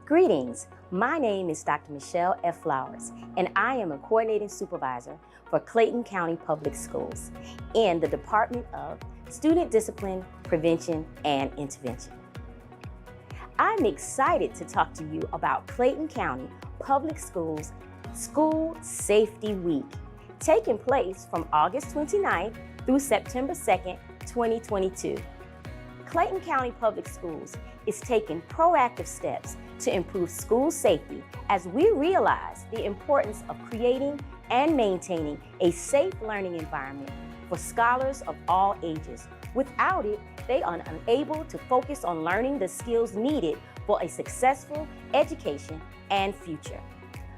Greetings, my name is Dr. Michelle F. Flowers, and I am a coordinating supervisor for Clayton County Public Schools in the Department of Student Discipline, Prevention, and Intervention. I'm excited to talk to you about Clayton County Public Schools School Safety Week, taking place from August 29th through September 2nd, 2022. Clayton County Public Schools is taking proactive steps to improve school safety as we realize the importance of creating and maintaining a safe learning environment for scholars of all ages. Without it, they are unable to focus on learning the skills needed for a successful education and future.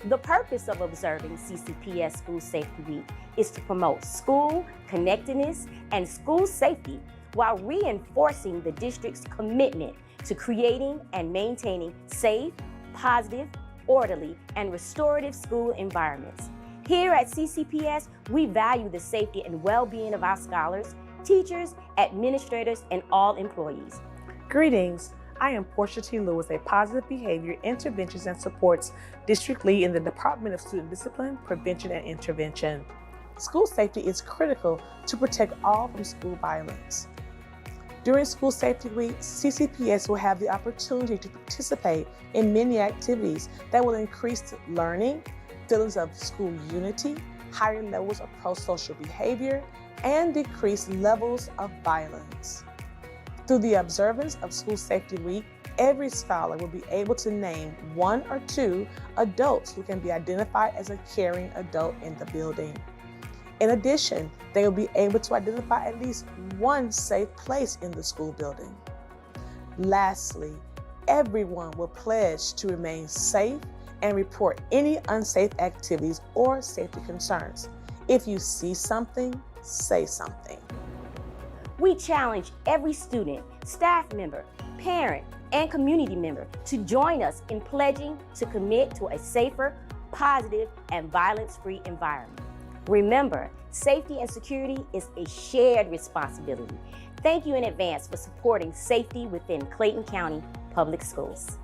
The purpose of observing CCPS School Safety Week is to promote school connectedness and school safety while reinforcing the district's commitment to creating and maintaining safe, positive, orderly, and restorative school environments. Here at CCPS, we value the safety and well-being of our scholars, teachers, administrators, and all employees. Greetings. I am Portia T. Lewis, a positive behavior interventions and supports district lead in the Department of Student Discipline, Prevention, and Intervention. School safety is critical to protect all from school violence. During School Safety Week, CCPS will have the opportunity to participate in many activities that will increase learning, feelings of school unity, higher levels of pro-social behavior, and decrease levels of violence. Through the observance of School Safety Week, every scholar will be able to name one or two adults who can be identified as a caring adult in the building. In addition, they will be able to identify at least one safe place in the school building. Lastly, everyone will pledge to remain safe and report any unsafe activities or safety concerns. If you see something, say something. We challenge every student, staff member, parent, and community member to join us in pledging to commit to a safer, positive, and violence-free environment. Remember, safety and security is a shared responsibility. Thank you in advance for supporting safety within Clayton County Public Schools.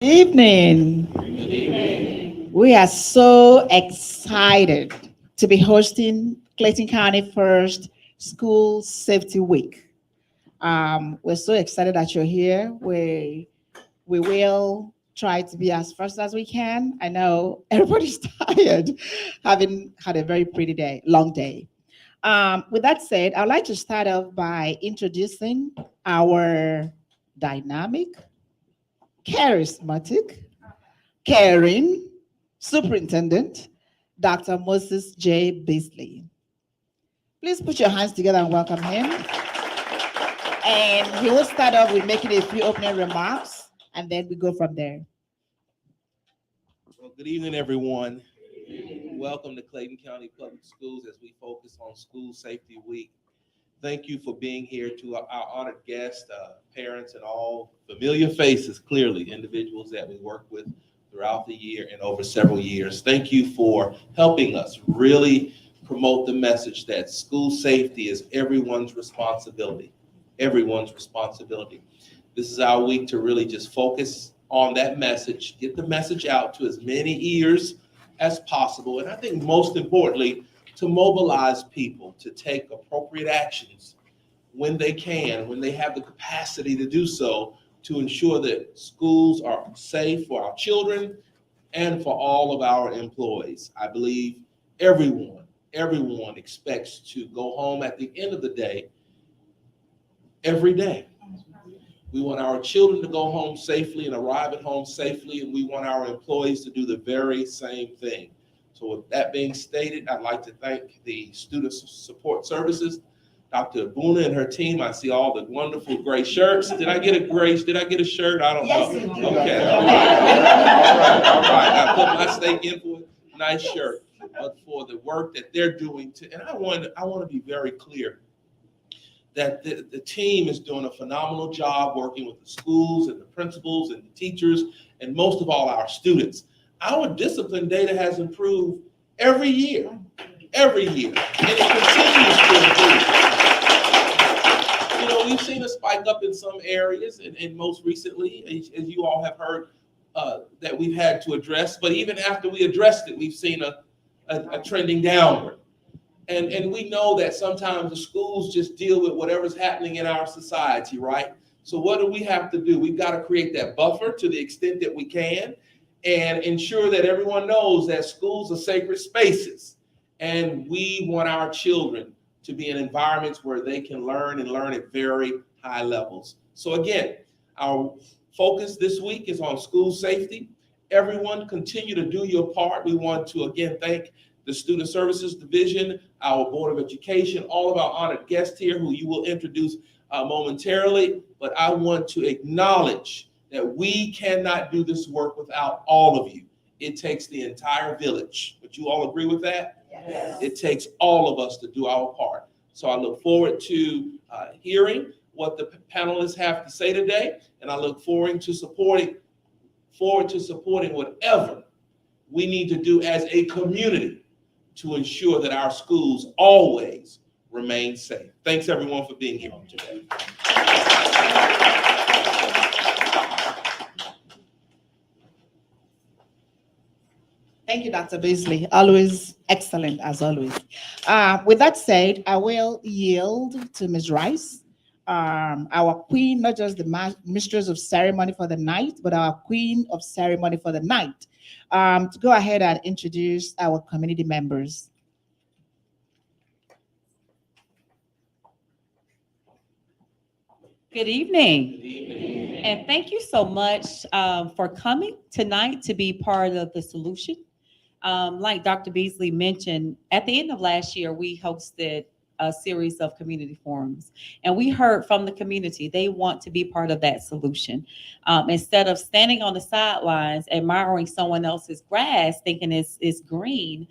Evening. We are so excited to be hosting Clayton County First School Safety Week. We're so excited that you're here. We will try to be as fast as we can. I know everybody's tired, having had a very pretty day, long day. With that said, I'd like to start off by introducing our dynamic, charismatic, caring superintendent, Dr. Moses J. Beasley. Please put your hands together and welcome him. And he will start off with making a few opening remarks, and then we go from there. Well, good evening, everyone. Welcome to Clayton County Public Schools as we focus on School Safety Week. Thank you for being here. To our honored guests, parents, and all familiar faces, clearly, individuals that we work with throughout the year and over several years. Thank you for helping us really promote the message that school safety is everyone's responsibility. Everyone's responsibility. This is our week to really just focus on that message, get the message out to as many ears as possible, and I think most importantly, to mobilize people to take appropriate actions when they can, when they have the capacity to do so, to ensure that schools are safe for our children and for all of our employees. I believe everyone expects to go home at the end of the day every day. We want our children to go home safely and arrive at home safely, and we want our employees to do the very same thing. So with that being stated, I'd like to thank the Student Support Services, Dr. Abuna and her team. I see all the wonderful gray shirts. Did I get a shirt? I don't know. Okay, all right. I put my stake in for a nice shirt, but for the work that they're doing and I want to be very clear that the team is doing a phenomenal job working with the schools and the principals and the teachers, and most of all, our students. Our discipline data has improved every year, and it continues to improve. You know, we've seen a spike up in some areas, and most recently, as you all have heard, that we've had to address, but even after we addressed it, we've seen a trending downward. And we know that sometimes the schools just deal with whatever's happening in our society, right? So what do we have to do? We've got to create that buffer to the extent that we can and ensure that everyone knows that schools are sacred spaces. And we want our children to be in environments where they can learn and learn at very high levels. So again, our focus this week is on school safety. Everyone continue to do your part. We want to again thank the Student Services Division, our Board of Education, all of our honored guests here who you will introduce momentarily. But I want to acknowledge that we cannot do this work without all of you. It takes the entire village. Would you all agree with that? Yes. It takes all of us to do our part. So I look forward to hearing what the panelists have to say today, and I look forward to supporting whatever we need to do as a community to ensure that our schools always remain safe. Thanks everyone for being here today. Thank you, Dr. Beasley. Always excellent, as always. With that said, I will yield to Ms. Rice, our queen, not just the mistress of ceremony for the night, but our queen of ceremony for the night, to go ahead and introduce our community members. Good evening. Good evening. And thank you so much for coming tonight to be part of the solution. Like Dr. Beasley mentioned, at the end of last year, we hosted a series of community forums, and we heard from the community they want to be part of that solution. Instead of standing on the sidelines admiring someone else's grass thinking it's green,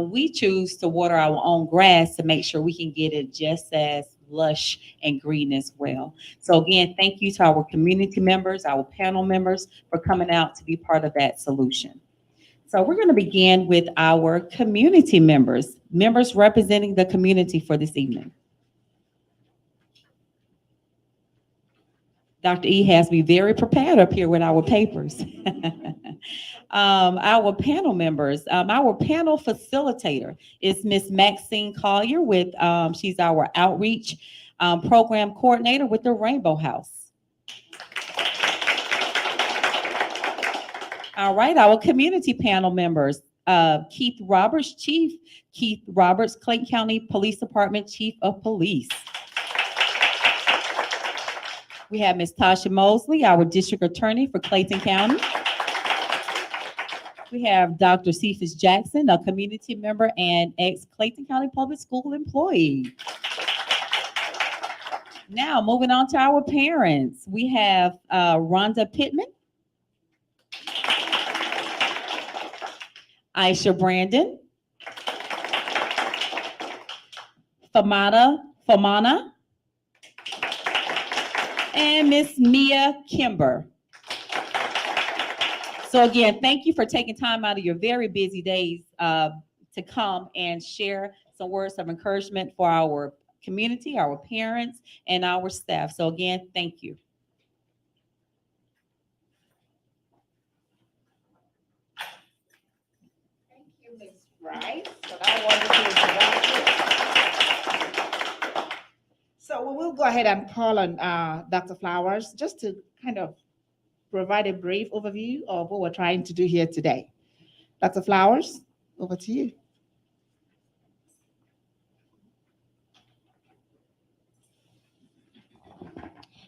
we choose to water our own grass to make sure we can get it just as lush and green as well. So again, thank you to our community members, our panel members, for coming out to be part of that solution. So we're going to begin with our community members representing the community for this evening. Dr. E has me very prepared up here with our papers. Our panel members, our panel facilitator is Miss Maxine Collier with, she's our outreach program coordinator with the Rainbow House. All right, our community panel members, Keith Roberts, Clayton County Police Department Chief of Police. We have Ms. Tasha Mosley, our district attorney for Clayton County. We have Dr. Cephas Jackson, a community member and ex-Clayton County Public School employee. Now, moving on to our parents. We have Rhonda Pittman, Aisha Brandon, Famana, and Miss Mia Kimber. So again, thank you for taking time out of your very busy days to come and share some words of encouragement for our community, our parents, and our staff. So again, thank you. Thank you, Ms. Rice, for that wonderful introduction. So we'll go ahead and call on Dr. Flowers just to kind of provide a brief overview of what we're trying to do here today. Dr. Flowers, over to you.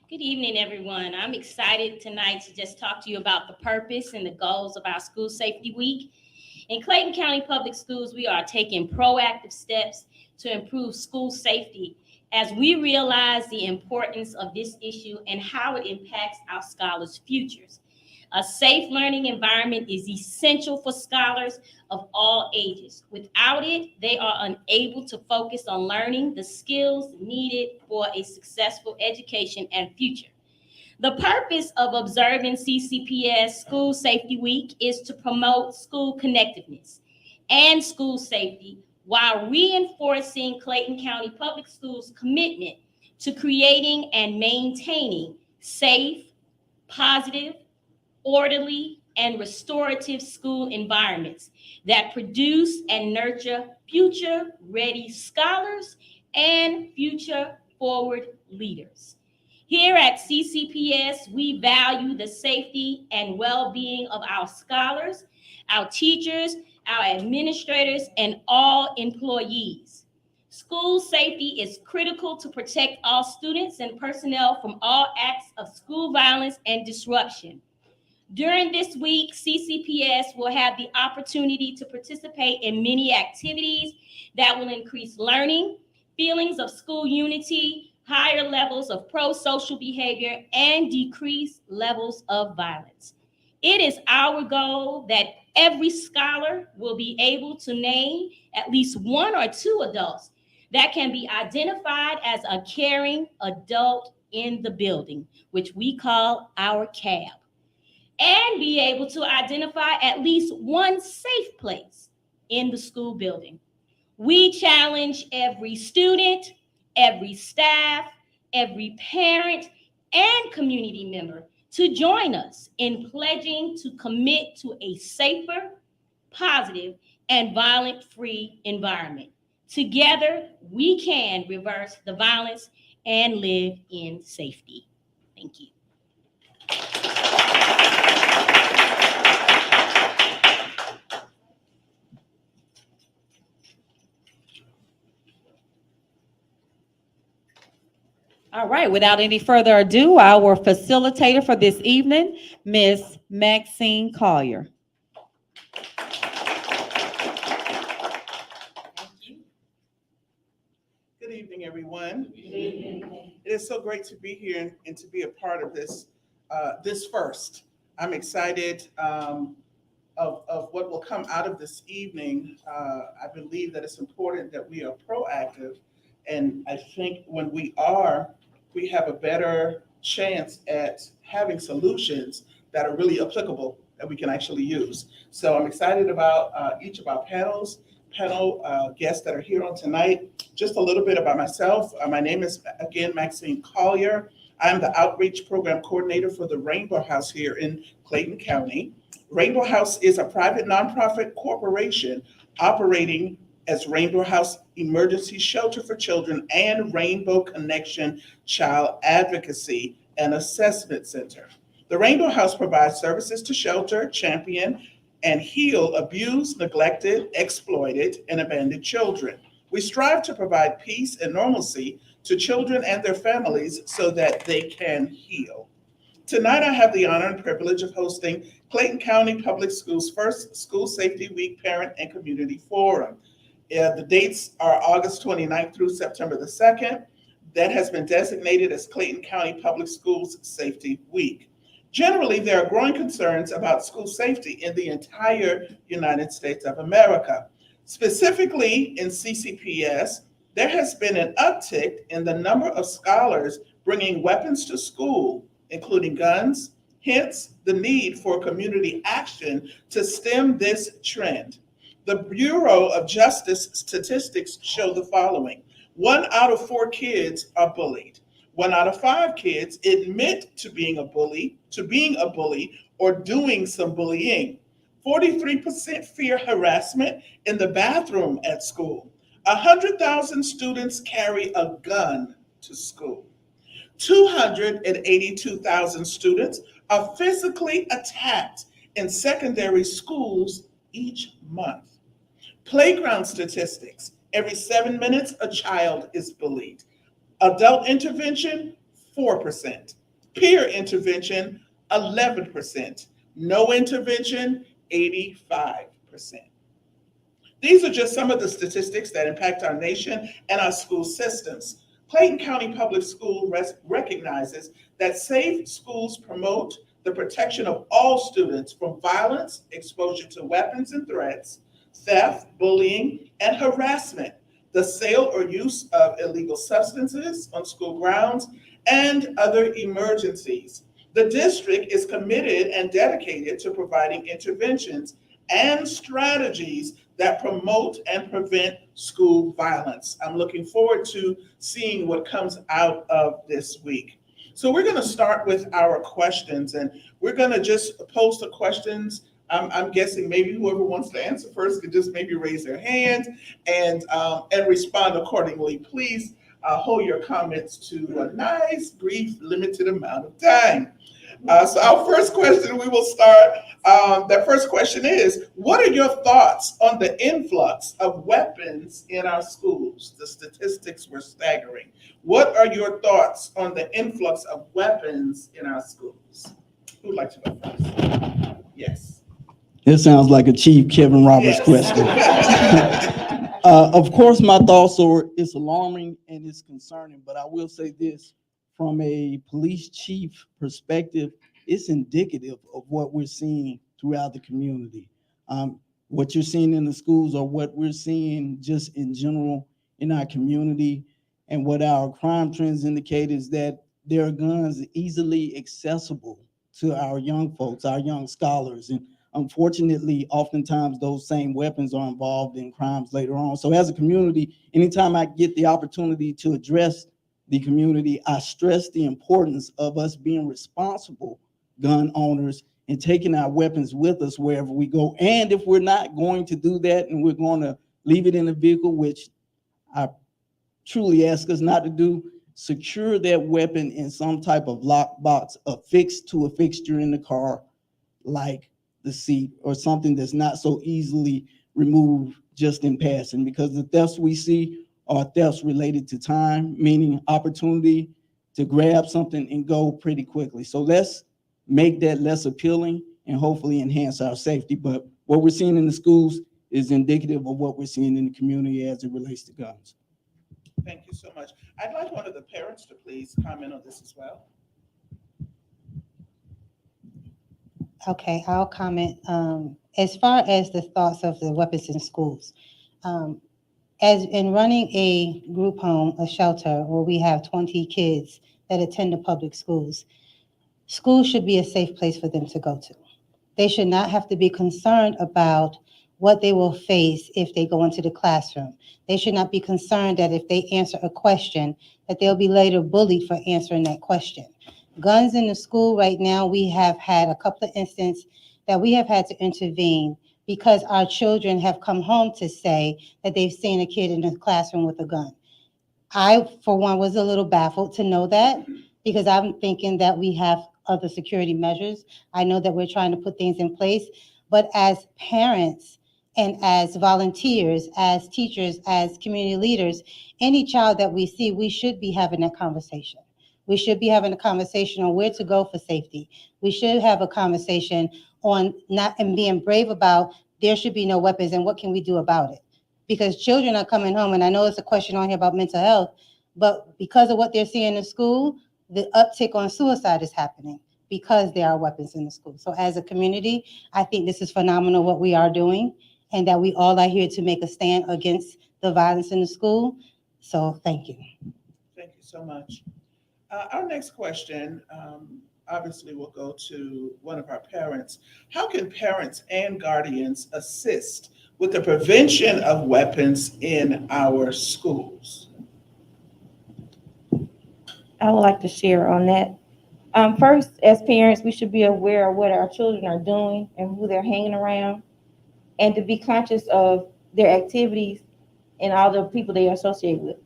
Good evening, everyone. I'm excited tonight to just talk to you about the purpose and the goals of our School Safety Week. In Clayton County Public Schools, we are taking proactive steps to improve school safety as we realize the importance of this issue and how it impacts our scholars' futures. A safe learning environment is essential for scholars of all ages. Without it, they are unable to focus on learning the skills needed for a successful education and future. The purpose of observing CCPS School Safety Week is to promote school connectedness and school safety while reinforcing Clayton County Public Schools' commitment to creating and maintaining safe, positive, orderly, and restorative school environments that produce and nurture future-ready scholars and future-forward leaders. Here at CCPS, we value the safety and well-being of our scholars, our teachers, our administrators, and all employees. School safety is critical to protect all students and personnel from all acts of school violence and disruption. During this week, CCPS will have the opportunity to participate in many activities that will increase learning, feelings of school unity, higher levels of pro-social behavior, and decrease levels of violence. It is our goal that every scholar will be able to name at least one or two adults that can be identified as a caring adult in the building, which we call our CAB, and be able to identify at least one safe place in the school building. We challenge every student, every staff, every parent, and community member to join us in pledging to commit to a safer, positive, and violent-free environment. Together, we can reverse the violence and live in safety. Thank you. All right, without any further ado, our facilitator for this evening, Ms. Maxine Collier. Thank you. Good evening, everyone. Good evening. It is so great to be here and to be a part of this first. I'm excited of what will come out of this evening. I believe that it's important that we are proactive, and I think when we are, we have a better chance at having solutions that are really applicable that we can actually use. So I'm excited about each of our panel guests that are here on tonight. Just a little bit about myself. My name is, again, Maxine Collier. I am the Outreach Program Coordinator for the Rainbow House here in Clayton County. Rainbow House is a private nonprofit corporation operating as Rainbow House Emergency Shelter for Children and Rainbow Connection Child Advocacy and Assessment Center. The Rainbow House provides services to shelter, champion, and heal abused, neglected, exploited, and abandoned children. We strive to provide peace and normalcy to children and their families so that they can heal. Tonight, I have the honor and privilege of hosting Clayton County Public Schools' first School Safety Week Parent and Community Forum. The dates are August 29th through September the 2nd. That has been designated as Clayton County Public Schools Safety Week. Generally, there are growing concerns about school safety in the entire United States of America. Specifically in CCPS, there has been an uptick in the number of scholars bringing weapons to school, including guns, hence the need for community action to stem this trend. The Bureau of Justice statistics show the following. 1 out of 4 kids are bullied. 1 out of 5 kids admit to being a bully, or doing some bullying. 43% fear harassment in the bathroom at school. 100,000 students carry a gun to school. 282,000 students are physically attacked in secondary schools each month. Playground statistics, every 7 minutes a child is bullied. Adult intervention, 4%. Peer intervention, 11%. No intervention, 85%. These are just some of the statistics that impact our nation and our school systems. Clayton County Public School recognizes that safe schools promote the protection of all students from violence, exposure to weapons and threats, theft, bullying, and harassment, the sale or use of illegal substances on school grounds, and other emergencies. The district is committed and dedicated to providing interventions and strategies that promote and prevent school violence. I'm looking forward to seeing what comes out of this week. So we're going to start with our questions, and we're going to just post the questions. I'm guessing maybe whoever wants to answer first could just maybe raise their hand and respond accordingly. Please hold your comments to a nice, brief, limited amount of time. So our first question, we will start. That first question is, what are your thoughts on the influx of weapons in our schools? The statistics were staggering. What are your thoughts on the influx of weapons in our schools? Who would like to go first? Yes. It sounds like a Chief Kevin Roberts question. Of course, my thoughts are it's alarming and it's concerning, but I will say this, from a police chief perspective, it's indicative of what we're seeing throughout the community. What you're seeing in the schools or what we're seeing just in general in our community, and what our crime trends indicate is that there are guns easily accessible to our young folks, our young scholars. And unfortunately, oftentimes those same weapons are involved in crimes later on. So as a community, anytime I get the opportunity to address the community, I stress the importance of us being responsible gun owners and taking our weapons with us wherever we go. And if we're not going to do that and we're going to leave it in the vehicle, which I truly ask us not to do, secure that weapon in some type of lockbox affixed to a fixture in the car, like the seat or something that's not so easily removed just in passing, because the thefts we see are thefts related to time, meaning opportunity to grab something and go pretty quickly. So let's make that less appealing and hopefully enhance our safety. But what we're seeing in the schools is indicative of what we're seeing in the community as it relates to guns. Thank you so much. I'd like one of the parents to please comment on this as well. Okay, I'll comment. As far as the thoughts of the weapons in schools, as in running a group home, a shelter where we have 20 kids that attend the public schools, schools should be a safe place for them to go to. They should not have to be concerned about what they will face if they go into the classroom. They should not be concerned that if they answer a question, that they'll be later bullied for answering that question. Guns in the school right now, we have had a couple of instances that we have had to intervene because our children have come home to say that they've seen a kid in the classroom with a gun. I, for one, was a little baffled to know that because I'm thinking that we have other security measures. I know that we're trying to put things in place, but as parents and as volunteers, as teachers, as community leaders, any child that we see, we should be having that conversation. We should be having a conversation on where to go for safety. We should have a conversation on not and being brave about there should be no weapons and what can we do about it. Because children are coming home, and I know it's a question on here about mental health, but because of what they're seeing in school, the uptick on suicide is happening because there are weapons in the school. So as a community, I think this is phenomenal what we are doing, and that we all are here to make a stand against the violence in the school. So thank you. Thank you so much. Our next question, obviously will go to one of our parents. How can parents and guardians assist with the prevention of weapons in our schools? I would like to share on that. First, as parents, we should be aware of what our children are doing and who they're hanging around, and to be conscious of their activities and all the people they associate with.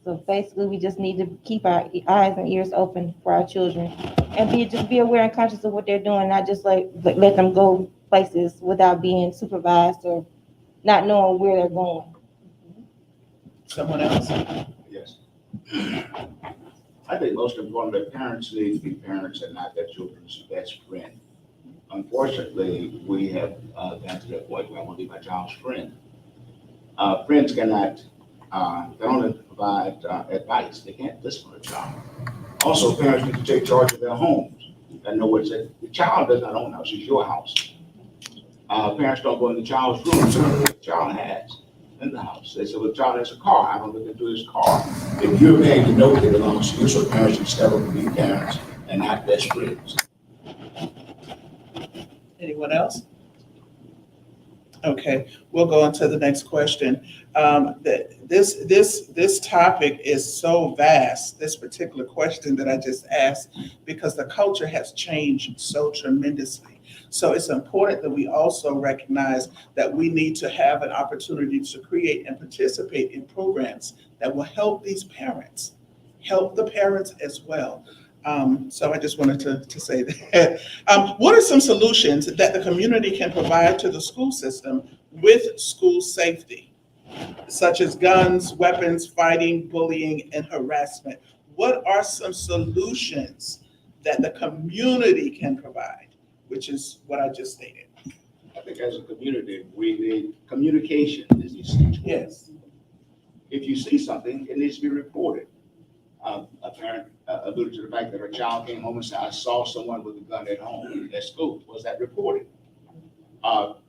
So basically, we just need to keep our eyes and ears open for our children, and just be aware and conscious of what they're doing, not just like let them go places without being supervised or not knowing where they're going. Someone else? Yes. I think most importantly, parents need to be parents and not their children's best friend. Unfortunately, we have gotten to that point where I want to be my child's friend. Friends cannot, they only provide advice. They can't listen to a child. Also, parents need to take charge of their homes and know what's it. The child does not own the house, it's your house. Parents don't go in the child's room to know what the child has in the house. They say, well, the child has a car. I don't look into his car. If you're paying to know what belongs to you, so parents should step up and be parents and not best friends. Anyone else? Okay, we'll go on to the next question. This topic is so vast, this particular question that I just asked, because the culture has changed so tremendously. So it's important that we also recognize that we need to have an opportunity to create and participate in programs that will help these parents, help the parents as well. So I just wanted to say that. What are some solutions that the community can provide to the school system with school safety, such as guns, weapons, fighting, bullying, and harassment? What are some solutions that the community can provide, which is what I just stated? I think as a community, we need communication is essential. Yes. If you see something, it needs to be reported. A parent alluded to the fact that her child came home and said, I saw someone with a gun at home at school. Was that reported?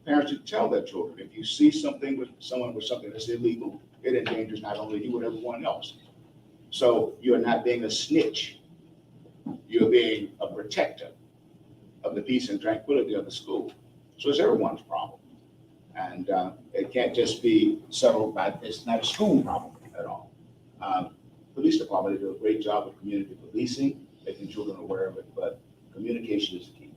Parents should tell their children, if you see something with someone with something that's illegal, it endangers not only you, but everyone else. So you're not being a snitch. You're being a protector of the peace and tranquility of the school. So it's everyone's problem. And it can't just be settled by, it's not a school problem at all. Police department, they do a great job of community policing, making children aware of it, but communication is the key.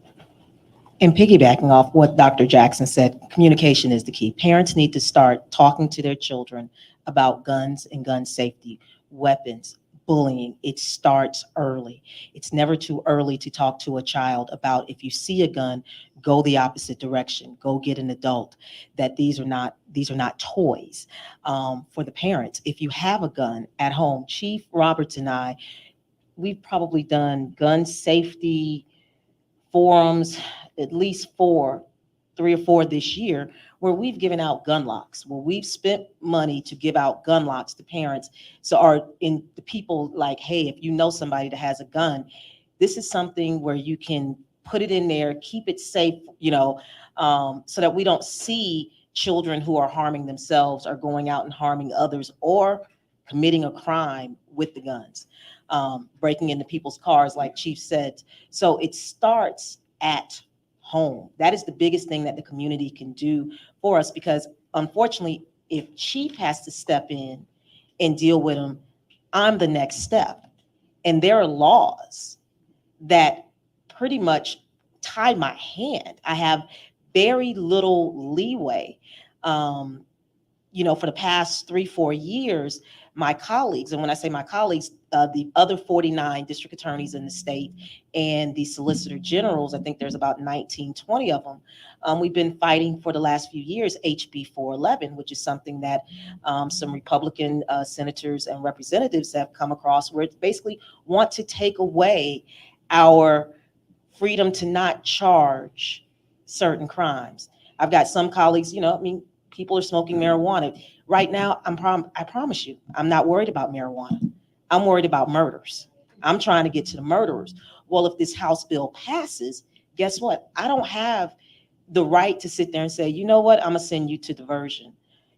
And piggybacking off what Dr. Jackson said, communication is the key. Parents need to start talking to their children about guns and gun safety, weapons, bullying. It starts early. It's never too early to talk to a child about if you see a gun, go the opposite direction, go get an adult, that these are not toys. For the parents, if you have a gun at home, Chief Roberts and I, we've probably done gun safety forums, at least 3 or 4 this year, where we've given out gun locks, where we've spent money to give out gun locks to parents. So the people like, hey, if you know somebody that has a gun, this is something where you can put it in there, keep it safe, so that we don't see children who are harming themselves or going out and harming others or committing a crime with the guns, breaking into people's cars, like Chief said. So it starts at home. That is the biggest thing that the community can do for us, because unfortunately, if chief has to step in and deal with them, I'm the next step. And there are laws that pretty much tie my hand. I have very little leeway. For the past 3-4 years, my colleagues, and when I say my colleagues, the other 49 district attorneys in the state and the solicitor generals, I think there's about 19, 20 of them. We've been fighting for the last few years, HB 411, which is something that some Republican senators and representatives have come across, where it basically want to take away our freedom to not charge certain crimes. I've got some colleagues, people are smoking marijuana. Right now, I promise you, I'm not worried about marijuana. I'm worried about murders. I'm trying to get to the murderers. Well, if this House bill passes, guess what? I don't have the right to sit there and say, you know what, I'm gonna send you to diversion,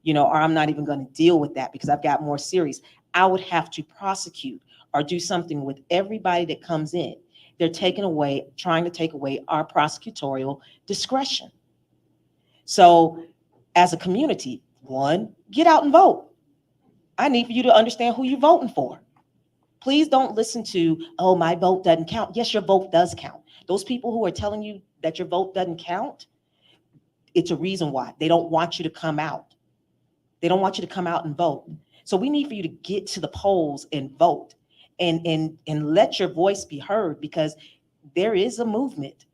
or I'm not even gonna deal with that because I've got more serious. I would have to prosecute or do something with everybody that comes in. They're trying to take away our prosecutorial discretion. So as a community, one, get out and vote. I need for you to understand who you're voting for. Please don't listen to, oh, my vote doesn't count. Yes, your vote does count. Those people who are telling you that your vote doesn't count, it's a reason why. They don't want you to come out. They don't want you to come out and vote. So we need for you to get to the polls and vote and let your voice be heard, because there is a movement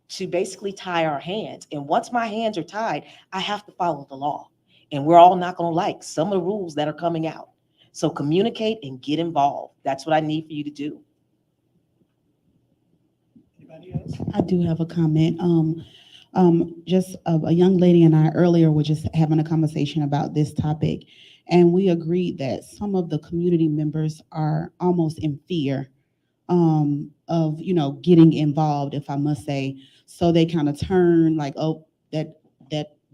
to basically tie our hands. And once my hands are tied, I have to follow the law. And we're all not going to like some of the rules that are coming out. So communicate and get involved. That's what I need for you to do. Anybody else? I do have a comment. Just a young lady and I earlier were just having a conversation about this topic, and we agreed that some of the community members are almost in fear of getting involved, if I must say. So they kind of turn like, oh, that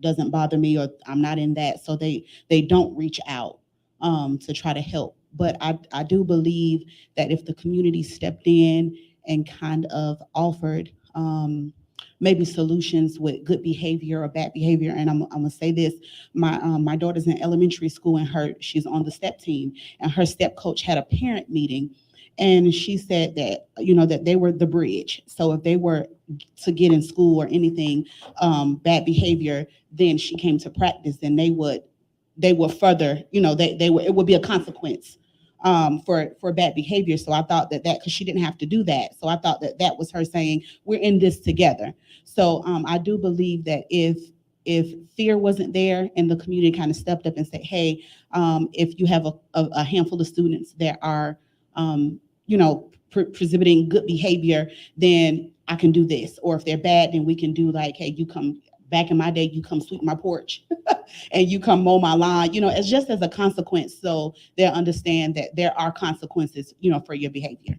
doesn't bother me, or I'm not in that. So they don't reach out to try to help. But I do believe that if the community stepped in and kind of offered maybe solutions with good behavior or bad behavior. And I'm gonna say this: my daughter's in elementary school, and she's on the step team, and her step coach had a parent meeting, and she said that that they were the bridge. So if they were to get in school or anything bad behavior, then she came to practice, and they would further, it would be a consequence for bad behavior. So I thought that because she didn't have to do that. So I thought that was her saying, we're in this together. So I do believe that if fear wasn't there and the community kind of stepped up and said, hey, if you have a handful of students that are, exhibiting good behavior, then I can do this. Or if they're bad, then we can do like, hey, you come, back in my day, you come sweep my porch and you come mow my lawn, it's just as a consequence. So they'll understand that there are consequences, for your behavior.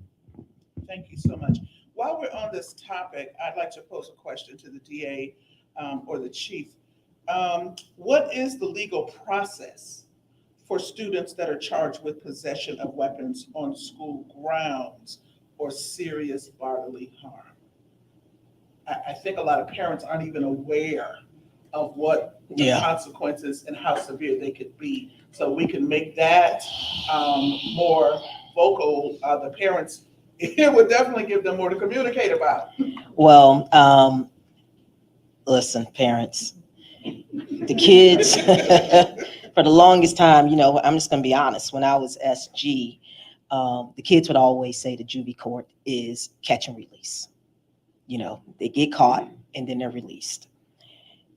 Thank you so much. While we're on this topic, I'd like to pose a question to the DA or the chief. What is the legal process for students that are charged with possession of weapons on school grounds or serious bodily harm? I think a lot of parents aren't even aware of what the consequences and how severe they could be. So we can make that more vocal. The parents, it would definitely give them more to communicate about. Well, listen, parents, the kids, for the longest time, I'm just going to be honest. When I was SG, the kids would always say the juvie court is catch and release. They get caught and then they're released.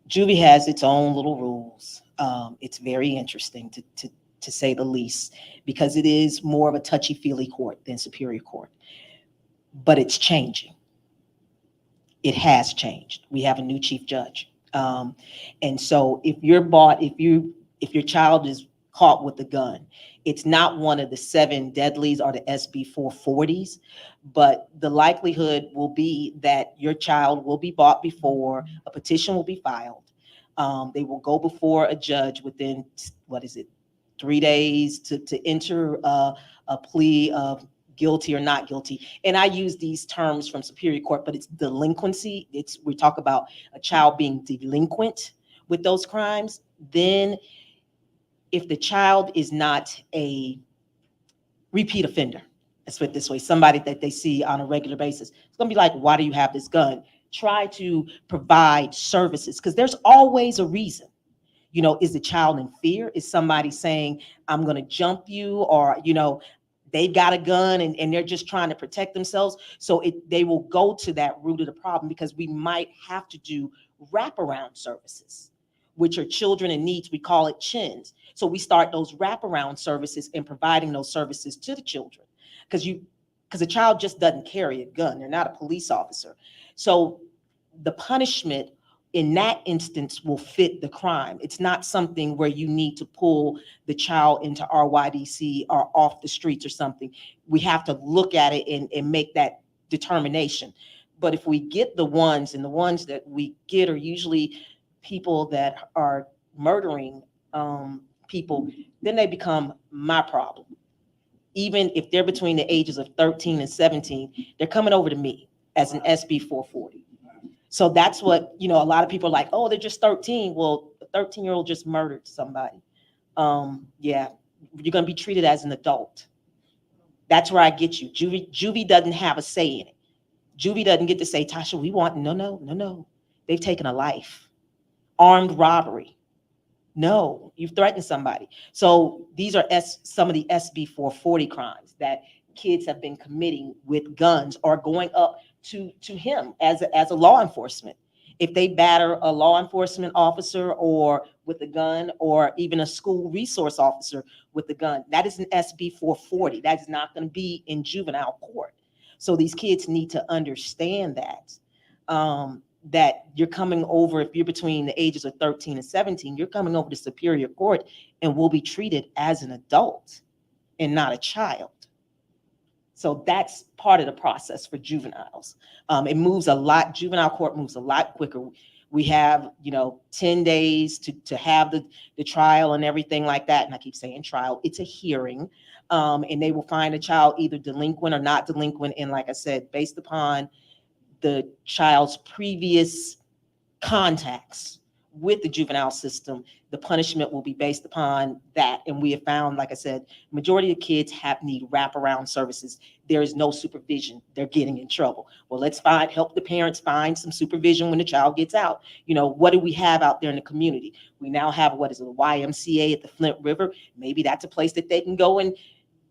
Juvie has its own little rules. It's very interesting to say the least, because it is more of a touchy-feely court than Superior Court. But it's changing. It has changed. We have a new chief judge. And so if your child is caught with a gun, it's not one of the 7 deadlies or the SB 440s, but the likelihood will be that your child will be brought before a petition will be filed. They will go before a judge within 3 days to enter a plea of guilty or not guilty. And I use these terms from Superior Court, but it's delinquency. We talk about a child being delinquent with those crimes. Then if the child is not a repeat offender, let's put it this way, somebody that they see on a regular basis, it's gonna be like, why do you have this gun? Try to provide services, because there's always a reason. You know, is the child in fear? Is somebody saying, I'm gonna jump you? Or, you know, they've got a gun and they're just trying to protect themselves. So they will go to that root of the problem, because we might have to do wraparound services, which are children in needs. We call it CHINs. So we start those wraparound services and providing those services to the children, because a child just doesn't carry a gun. They're not a police officer. So the punishment in that instance will fit the crime. It's not something where you need to pull the child into RYDC or off the streets or something. We have to look at it and make that determination. But if we get the ones that we get are usually people that are murdering people, then they become my problem. Even if they're between the ages of 13 and 17, they're coming over to me as an SB 440. So that's what, you know, a lot of people are like, oh, they're just 13. Well, a 13-year-old just murdered somebody. Yeah, you're going to be treated as an adult. That's where I get you. Juvie doesn't have a say in it. Juvie doesn't get to say, Tasha, we want, no. They've taken a life. Armed robbery. No, you've threatened somebody. So these are some of the SB 440 crimes that kids have been committing with guns or going up to him as a law enforcement. If they batter a law enforcement officer or with a gun, or even a school resource officer with a gun, that is an SB 440. That is not going to be in juvenile court. So these kids need to understand that, that you're coming over, if you're between the ages of 13 and 17, you're coming over to Superior Court and will be treated as an adult and not a child. So that's part of the process for juveniles. It moves a lot. Juvenile court moves a lot quicker. We have, 10 days to have the trial and everything like that. And I keep saying trial, it's a hearing. And they will find a child either delinquent or not delinquent. And like I said, based upon the child's previous contacts with the juvenile system, the punishment will be based upon that. And we have found, like I said, majority of kids need wraparound services. There is no supervision. They're getting in trouble. Well, let's help the parents find some supervision when the child gets out. What do we have out there in the community? We now have, a YMCA at the Flint River. Maybe that's a place that they can go and,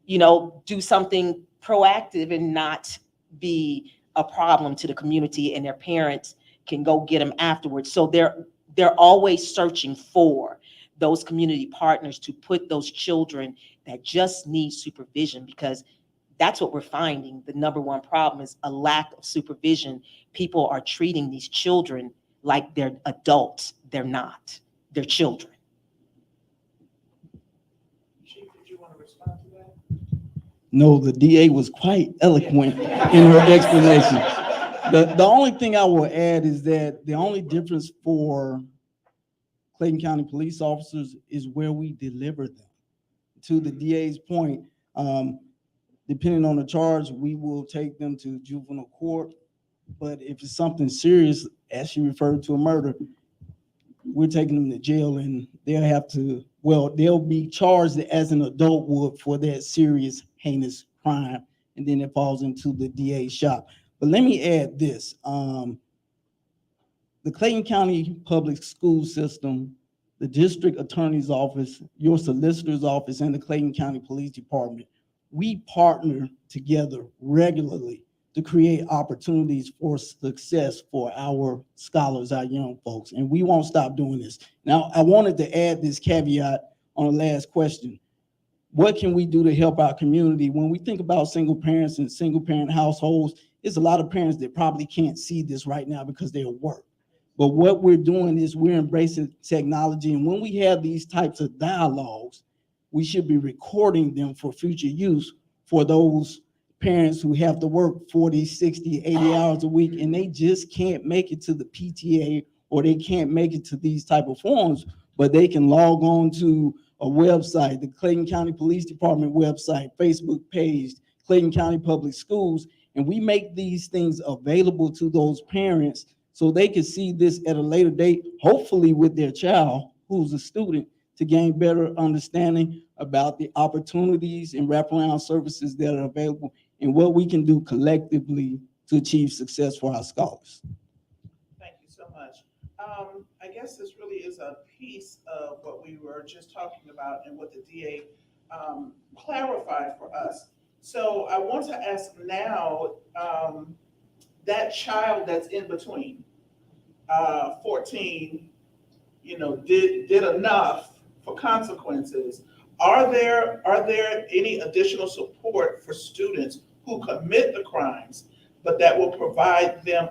do something proactive and not be a problem to the community, and their parents can go get them afterwards. So they're always searching for those community partners to put those children that just need supervision, because that's what we're finding. The number one problem is a lack of supervision. People are treating these children like they're adults. They're not. They're children. Chief, did you want to respond to that? No, the DA was quite eloquent in her explanation. The only thing I will add is that the only difference for Clayton County police officers is where we deliver them. To the DA's point, depending on the charge, we will take them to juvenile court. But if it's something serious, as she referred to a murder, we're taking them to jail, and they'll be charged as an adult would for that serious, heinous crime, and then it falls into the DA's shop. But let me add this. The Clayton County Public School System, the district attorney's office, your solicitor's office, and the Clayton County Police Department, we partner together regularly to create opportunities for success for our scholars, our young folks, and we won't stop doing this. Now, I wanted to add this caveat on the last question. What can we do to help our community? When we think about single parents and single parent households, there's a lot of parents that probably can't see this right now because they're at work. But what we're doing is we're embracing technology. And when we have these types of dialogues, we should be recording them for future use for those parents who have to work 40, 60, 80 hours a week, and they just can't make it to the PTA, or they can't make it to these type of forums, but they can log on to a website, the Clayton County Police Department website, Facebook page, Clayton County Public Schools, and we make these things available to those parents so they can see this at a later date, hopefully with their child who's a student, to gain better understanding about the opportunities and wraparound services that are available and what we can do collectively to achieve success for our scholars. Thank you so much. I guess this really is a piece of what we were just talking about and what the DA clarified for us. So I want to ask now, that child that's in between, 14, did enough for consequences. Are there any additional support for students who commit the crimes, but that will provide them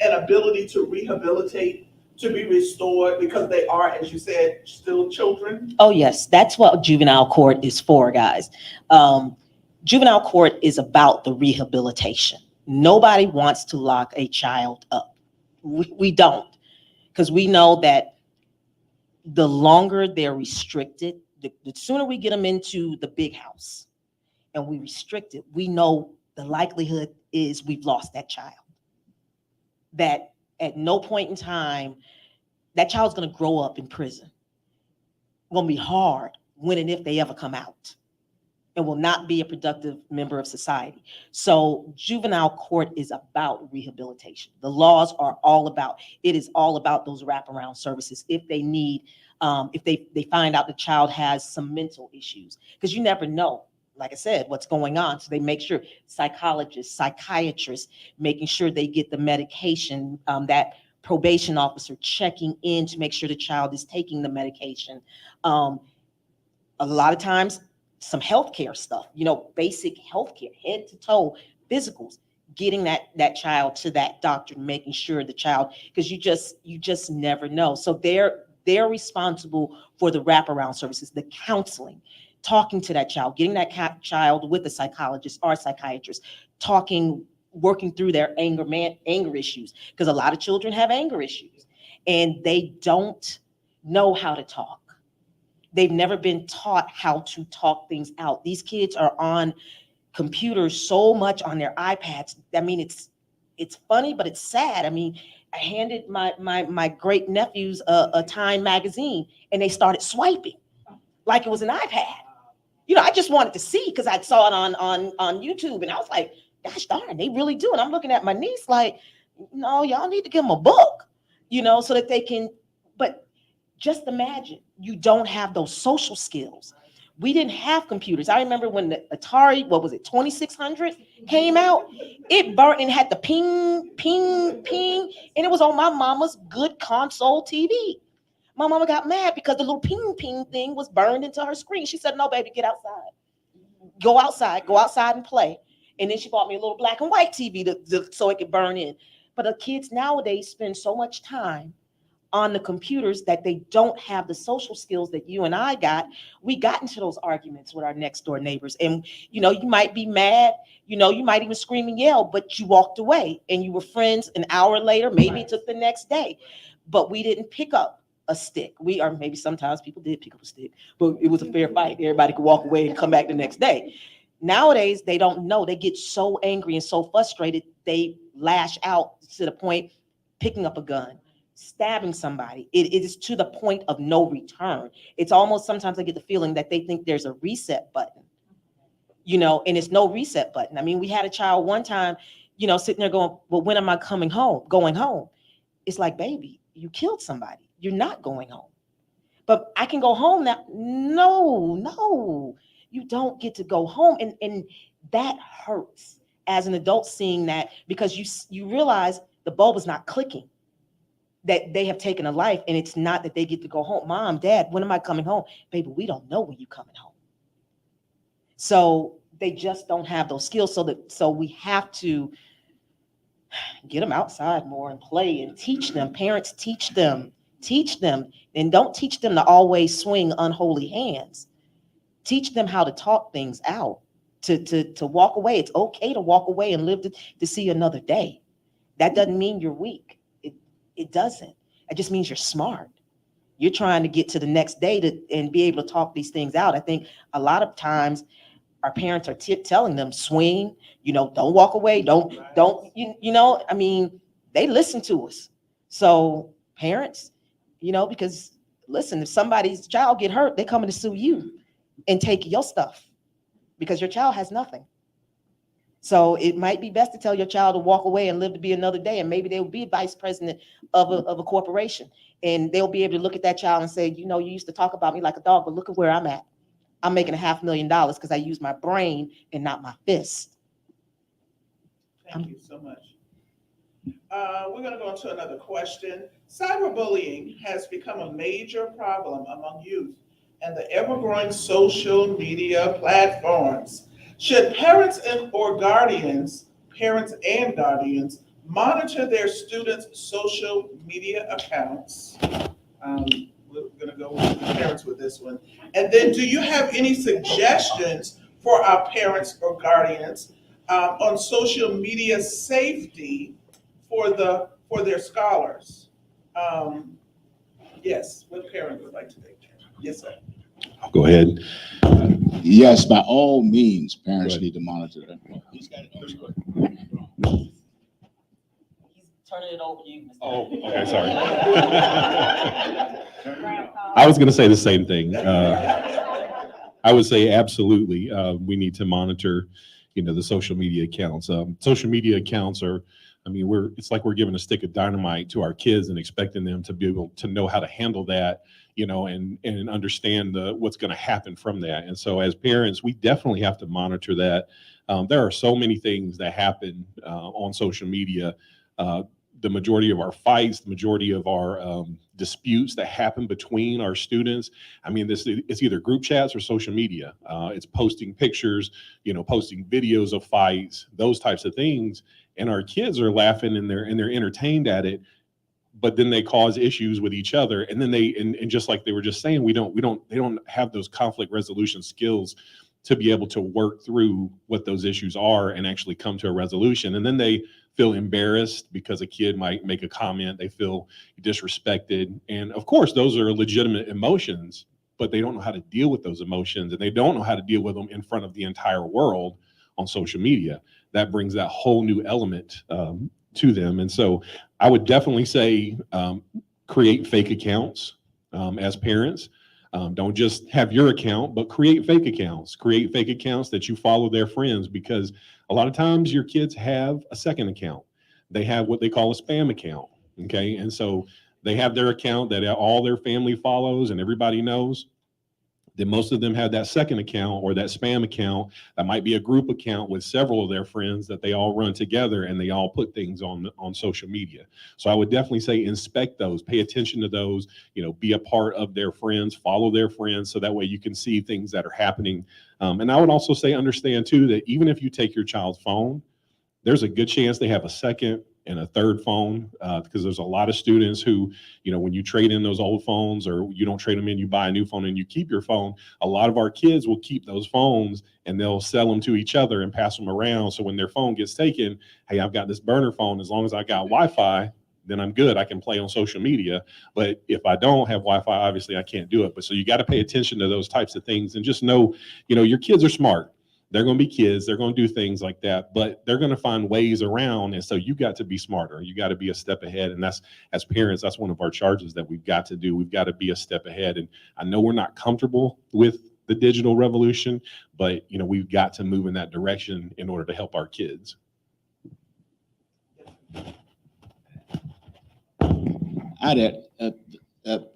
an ability to rehabilitate, to be restored, because they are, as you said, still children? Oh, yes, that's what juvenile court is for, guys. Juvenile court is about the rehabilitation. Nobody wants to lock a child up. We don't, because we know that the longer they're restricted, the sooner we get them into the big house and we restrict it, we know the likelihood is we've lost that child. That at no point in time, that child's going to grow up in prison. It's going to be hard when and if they ever come out, and will not be a productive member of society. So juvenile court is about rehabilitation. The laws are all about, it is all about those wraparound services if they need, if they find out the child has some mental issues, because you never know, like I said, what's going on. So they make sure psychologists, psychiatrists, making sure they get the medication, that probation officer checking in to make sure the child is taking the medication. A lot of times, some healthcare stuff, basic healthcare, head to toe, physicals, getting that child to that doctor, making sure the child, because you just never know. So they're responsible for the wraparound services, the counseling, talking to that child, getting that child with a psychologist or a psychiatrist, working through their anger issues, because a lot of children have anger issues and they don't know how to talk. They've never been taught how to talk things out. These kids are on computers so much, on their iPads. I mean, it's funny, but it's sad. I mean, I handed my great nephews a Time magazine and they started swiping like it was an iPad. I just wanted to see, because I saw it on YouTube, and I was like, gosh darn, they really do. And I'm looking at my niece like, no, y'all need to give them a book, so that they can, but just imagine you don't have those social skills. We didn't have computers. I remember when the Atari, 2600 came out, it burnt and had the ping, ping, ping, and it was on my mama's good console TV. My mama got mad because the little ping, ping thing was burned into her screen. She said, no, baby, get outside. Go outside and play. And then she bought me a little black and white TV so it could burn in. But the kids nowadays spend so much time on the computers that they don't have the social skills that you and I got. We got into those arguments with our next door neighbors, and you might be mad, you might even scream and yell, but you walked away and you were friends an hour later, maybe it took the next day, but we didn't pick up a stick. Maybe sometimes people did pick up a stick, but it was a fair fight. Everybody could walk away and come back the next day. Nowadays, they don't know. They get so angry and so frustrated, they lash out to the point picking up a gun, stabbing somebody. It is to the point of no return. It's almost, sometimes I get the feeling that they think there's a reset button, and it's no reset button. I mean, we had a child one time, sitting there going, well, when am I going home? It's like, baby, you killed somebody. You're not going home. But I can go home now. No, you don't get to go home. And that hurts as an adult, seeing that, because you realize the bulb is not clicking, that they have taken a life, and it's not that they get to go home. Mom, Dad, when am I coming home? Baby, we don't know when you're coming home. So they just don't have those skills. So we have to get them outside more and play and teach them. Parents, teach them, and don't teach them to always swing unholy hands. Teach them how to talk things out, to walk away. It's okay to walk away and live to see another day. That doesn't mean you're weak. It doesn't. It just means you're smart. You're trying to get to the next day and be able to talk these things out. I think a lot of times our parents are telling them, swing, don't walk away, don't, I mean, they listen to us. So parents, because listen, if somebody's child get hurt, they're coming to sue you and take your stuff because your child has nothing. So it might be best to tell your child to walk away and live to be another day. And maybe they will be vice president of a corporation. And they'll be able to look at that child and say, you used to talk about me like a dog, but look at where I'm at. I'm making $500,000 because I use my brain and not my fist. Thank you so much. We're going to go on to another question. Cyberbullying has become a major problem among youth and the ever-growing social media platforms. Should parents and guardians monitor their students' social media accounts? We're going to go with the parents with this one. And then, do you have any suggestions for our parents or guardians on social media safety for their scholars? Yes, what parent would like to take that? Yes, sir. Go ahead. Yes, by all means, parents need to monitor them. He's got it. Turning it over to you, Mr. Oh, okay, sorry. I was going to say the same thing. I would say absolutely. We need to monitor, the social media accounts. Social media accounts are, it's like we're giving a stick of dynamite to our kids and expecting them to be able to know how to handle that, and understand what's going to happen from that. And so as parents, we definitely have to monitor that. There are so many things that happen on social media. The majority of our fights, the majority of our disputes that happen between our students, it's either group chats or social media. It's posting pictures, posting videos of fights, those types of things. And our kids are laughing and they're entertained at it, but then they cause issues with each other. And then and just like they were just saying, they don't have those conflict resolution skills to be able to work through what those issues are and actually come to a resolution. And then they feel embarrassed because a kid might make a comment, they feel disrespected. And of course, those are legitimate emotions, but they don't know how to deal with those emotions, and they don't know how to deal with them in front of the entire world on social media. That brings that whole new element to them. And so I would definitely say create fake accounts as parents. Don't just have your account, but create fake accounts. Create fake accounts that you follow their friends, because a lot of times your kids have a second account. They have what they call a spam account, okay? And so they have their account that all their family follows and everybody knows. Then most of them have that second account or that spam account that might be a group account with several of their friends that they all run together and they all put things on social media. So I would definitely say inspect those, pay attention to those, be a part of their friends, follow their friends, so that way you can see things that are happening. And I would also say understand too that even if you take your child's phone, there's a good chance they have a second and a third phone, because there's a lot of students who, when you trade in those old phones, or you don't trade them in, you buy a new phone and you keep your phone. A lot of our kids will keep those phones and they'll sell them to each other and pass them around. So when their phone gets taken, hey, I've got this burner phone. As long as I got Wi-Fi, then I'm good. I can play on social media. But if I don't have Wi-Fi, obviously I can't do it. But so you got to pay attention to those types of things and just know, your kids are smart. They're going to be kids. They're going to do things like that, but they're going to find ways around. And so you got to be smarter. You got to be a step ahead. And that's, as parents, that's one of our charges that we've got to do. We've got to be a step ahead. And I know we're not comfortable with the digital revolution, but we've got to move in that direction in order to help our kids.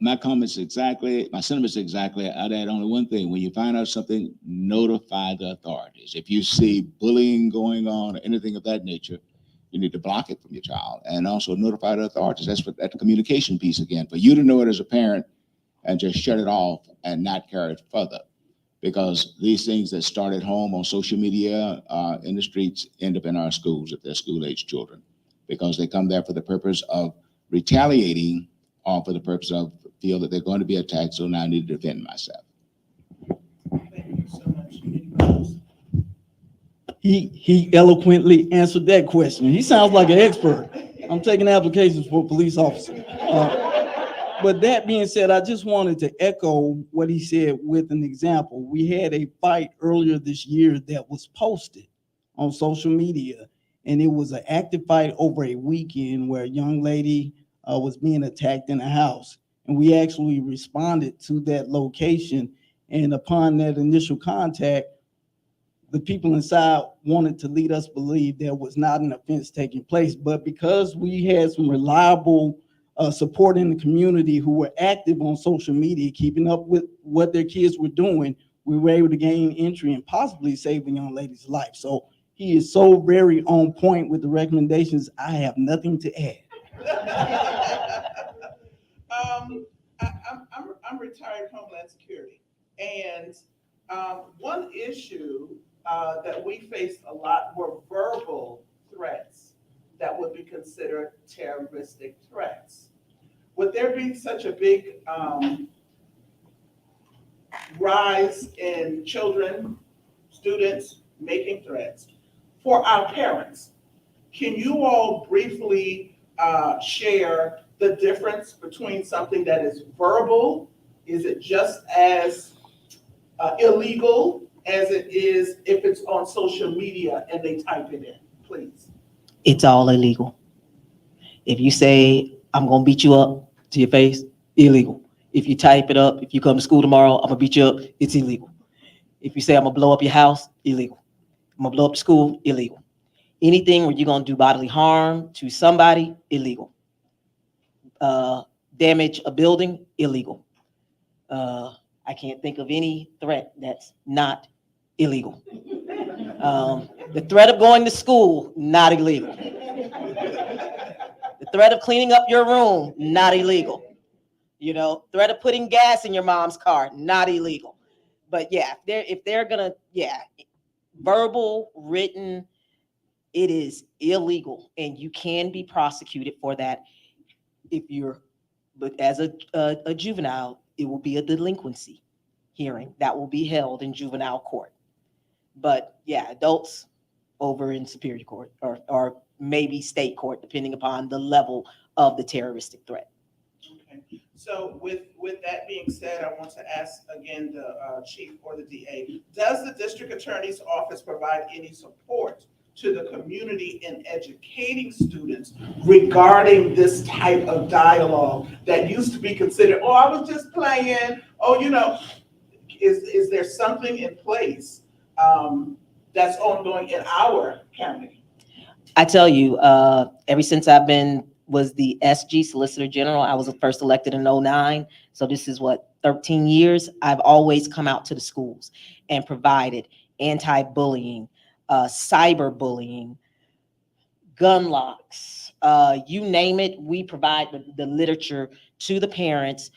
My comments exactly, my sentiments exactly. I'd add only one thing. When you find out something, notify the authorities. If you see bullying going on or anything of that nature, you need to block it from your child, and also notify the authorities. That's what that communication piece again, for you to know it as a parent and just shut it off and not carry it further. Because these things that start at home on social media in the streets end up in our schools if they're school-age children, because they come there for the purpose of retaliating or for the purpose of feel that they're going to be attacked, so now I need to defend myself. Thank you so much. He eloquently answered that question. He sounds like an expert. I'm taking applications for police officer. but that being said, I just wanted to echo what he said with an example. We had a fight earlier this year that was posted on social media, and it was an active fight over a weekend where a young lady was being attacked in a house. And we actually responded to that location. And upon that initial contact, the people inside wanted to lead us believe there was not an offense taking place. But because we had some reliable support in the community who were active on social media, keeping up with what their kids were doing, we were able to gain entry and possibly save a young lady's life. So he is so very on point with the recommendations. I have nothing to add. I'm retired Homeland Security, and one issue that we faced a lot were verbal threats that would be considered terroristic threats. With there being such a big rise in children, students making threats, for our parents, can you all briefly share the difference between something that is verbal? Is it just as illegal as it is if it's on social media and they type it in, please? It's all illegal. If you say, I'm gonna beat you up to your face, illegal. If you type it up, if you come to school tomorrow, I'm gonna beat you up, it's illegal. If you say, I'm gonna blow up your house, illegal. I'm gonna blow up the school, illegal. Anything where you're gonna do bodily harm to somebody, illegal. Damage a building, illegal. I can't think of any threat that's not illegal. The threat of going to school, not illegal. The threat of cleaning up your room, not illegal. You know, threat of putting gas in your mom's car, not illegal. But yeah, if they're gonna, verbal, written, it is illegal, and you can be prosecuted for that but as a juvenile, it will be a delinquency hearing that will be held in juvenile court. But yeah, adults over in superior court or maybe state court, depending upon the level of the terroristic threat. Okay. So with that being said, I want to ask again the chief or the DA, does the district attorney's office provide any support to the community in educating students regarding this type of dialogue that used to be considered, oh, I was just playing, oh, you know, is there something in place that's ongoing in our county? I tell you, ever since was the SG Solicitor General, I was first elected in 2009. So this is 13 years. I've always come out to the schools and provided anti-bullying, cyberbullying, gun locks, you name it. We provide the literature to the parents.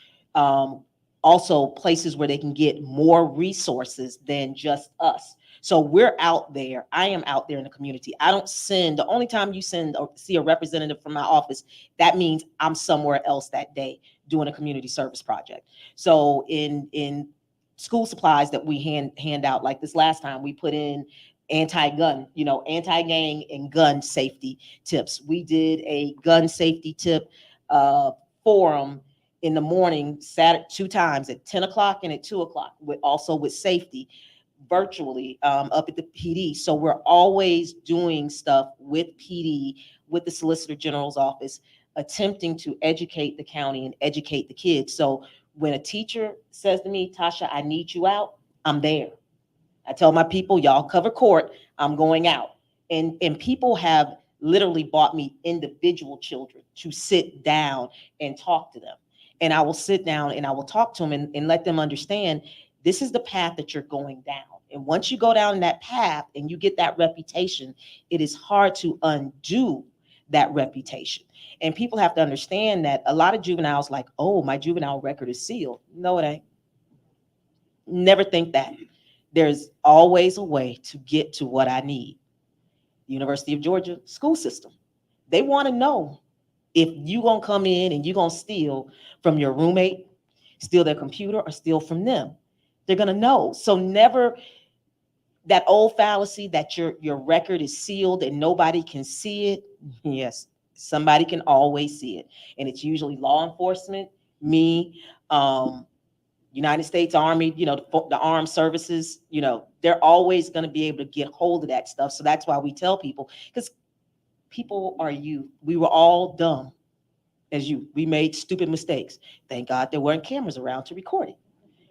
Also places where they can get more resources than just us. So we're out there. I am out there in the community. I don't send, the only time you send or see a representative from my office, that means I'm somewhere else that day doing a community service project. So in school supplies that we hand out, like this last time, we put in anti-gun, anti-gang and gun safety tips. We did a gun safety tip forum in the morning, Saturday, 2 times at 10 o'clock and at 2 o'clock, also with safety virtually up at the PD. So we're always doing stuff with PD, with the Solicitor General's office, attempting to educate the county and educate the kids. So when a teacher says to me, Tasha, I need you out, I'm there. I tell my people, y'all cover court, I'm going out. And people have literally bought me individual children to sit down and talk to them. And I will sit down and I will talk to them and let them understand this is the path that you're going down. And once you go down that path and you get that reputation, it is hard to undo that reputation. And people have to understand that a lot of juveniles like, oh, my juvenile record is sealed. No, it ain't. Never think that. There's always a way to get to what I need. University of Georgia school system. They want to know if you're going to come in and you're going to steal from your roommate, steal their computer, or steal from them. They're going to know. So never that old fallacy that your record is sealed and nobody can see it. Yes, somebody can always see it. And it's usually law enforcement, me, United States Army, the armed services, they're always going to be able to get hold of that stuff. So that's why we tell people, because people are youth. We were all dumb as youth. We made stupid mistakes. Thank God there weren't cameras around to record it.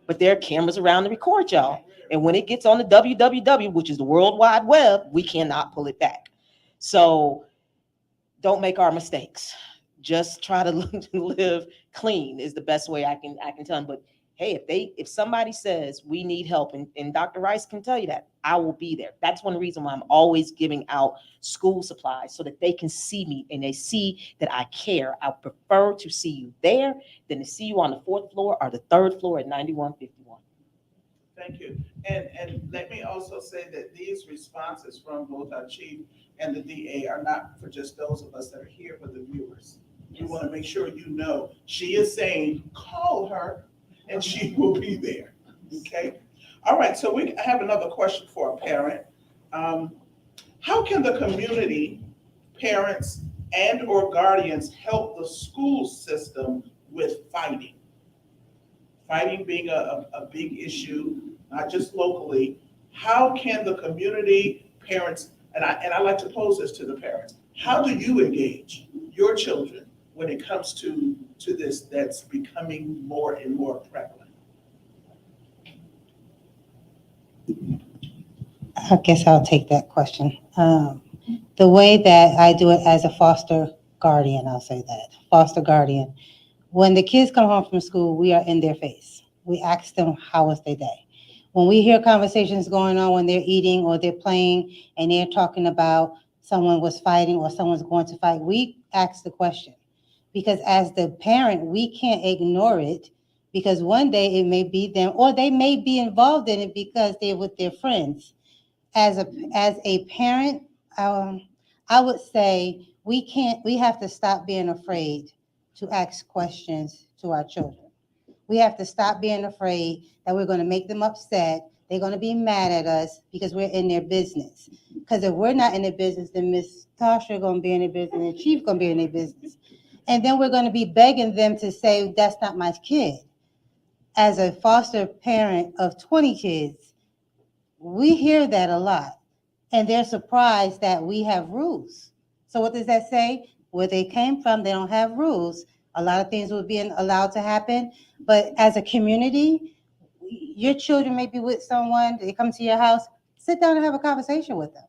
But there are cameras around to record y'all. And when it gets on the www, which is the World Wide Web, we cannot pull it back. So don't make our mistakes. Just try to live clean is the best way I can tell them. But hey, if somebody says we need help, and Dr. Rice can tell you that, I will be there. That's one reason why I'm always giving out school supplies, so that they can see me and they see that I care. I prefer to see you there than to see you on the 4th floor or the 3rd floor at 9151. Thank you. And let me also say that these responses from both our chief and the DA are not for just those of us that are here, but the viewers. You want to make sure you know she is saying, call her and she will be there. Okay. All right. So I have another question for a parent. How can the community, parents, and or guardians help the school system with fighting? Fighting being a big issue, not just locally. How can the community, parents, and I like to pose this to the parents, how do you engage your children when it comes to this that's becoming more and more prevalent? I guess I'll take that question. The way that I do it as a foster guardian, I'll say that, foster guardian. When the kids come home from school, we are in their face. We ask them, how was their day? When we hear conversations going on when they're eating or they're playing and they're talking about someone was fighting or someone's going to fight, we ask the question. Because as the parent, we can't ignore it, because one day it may be them, or they may be involved in it because they're with their friends. As a parent, I would say we have to stop being afraid to ask questions to our children. We have to stop being afraid that we're going to make them upset. They're going to be mad at us because we're in their business. Because if we're not in their business, then Miss Tasha is going to be in their business and the chief going to be in their business. And then we're going to be begging them to say, that's not my kid. As a foster parent of 20 kids, we hear that a lot. And they're surprised that we have rules. So what does that say? Where they came from, they don't have rules. A lot of things were being allowed to happen. But as a community, your children may be with someone, they come to your house, sit down and have a conversation with them.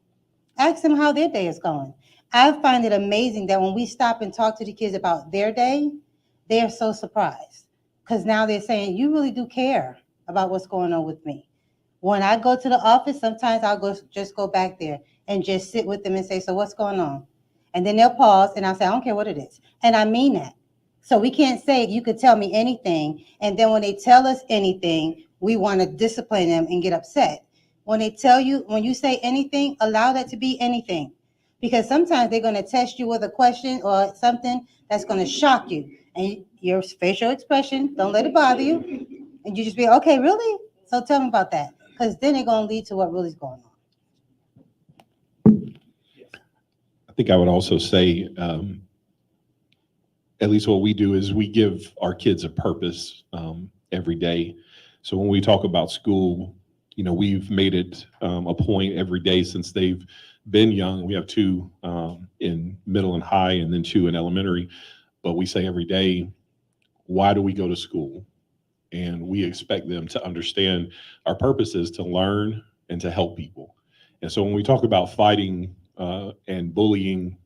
Ask them how their day is going. I find it amazing that when we stop and talk to the kids about their day, they are so surprised. Because now they're saying, you really do care about what's going on with me. When I go to the office, sometimes I'll go back there and just sit with them and say, so what's going on? And then they'll pause and I'll say, I don't care what it is. And I mean that. So we can't say you could tell me anything. And then when they tell us anything, we want to discipline them and get upset. When you say anything, allow that to be anything. Because sometimes they're going to test you with a question or something that's going to shock you. And your facial expression, don't let it bother you. And you just be, okay, really? So tell me about that. Because then it's going to lead to what really is going on. I think I would also say, at least what we do is we give our kids a purpose every day. So when we talk about school, we've made it a point every day since they've been young. We have 2 in middle and high, and then 2 in elementary. But we say every day, why do we go to school? And we expect them to understand our purpose is to learn and to help people. And so when we talk about fighting and bullying,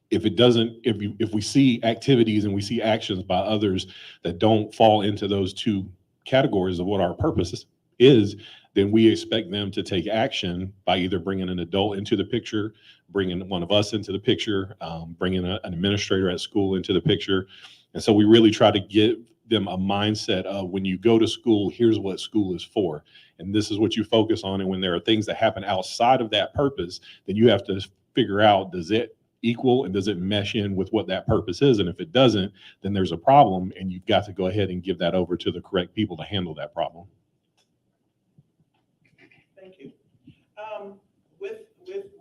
if we see activities and we see actions by others that don't fall into those 2 categories of what our purpose is, then we expect them to take action by either bringing an adult into the picture, bringing one of us into the picture, bringing an administrator at school into the picture. And so we really try to give them a mindset of, when you go to school, here's what school is for. And this is what you focus on. And when there are things that happen outside of that purpose, then you have to figure out, does it equal and does it mesh in with what that purpose is? And if it doesn't, then there's a problem, and you've got to go ahead and give that over to the correct people to handle that problem. Thank you.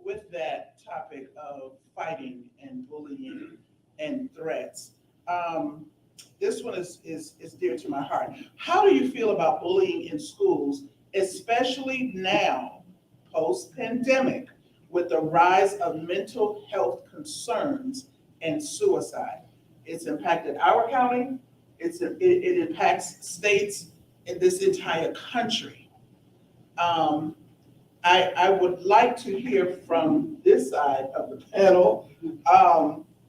With that topic of fighting and bullying and threats, this one is dear to my heart. How do you feel about bullying in schools, especially now, post-pandemic, with the rise of mental health concerns and suicide? It's impacted our county, it impacts states in this entire country. I would like to hear from this side of the panel,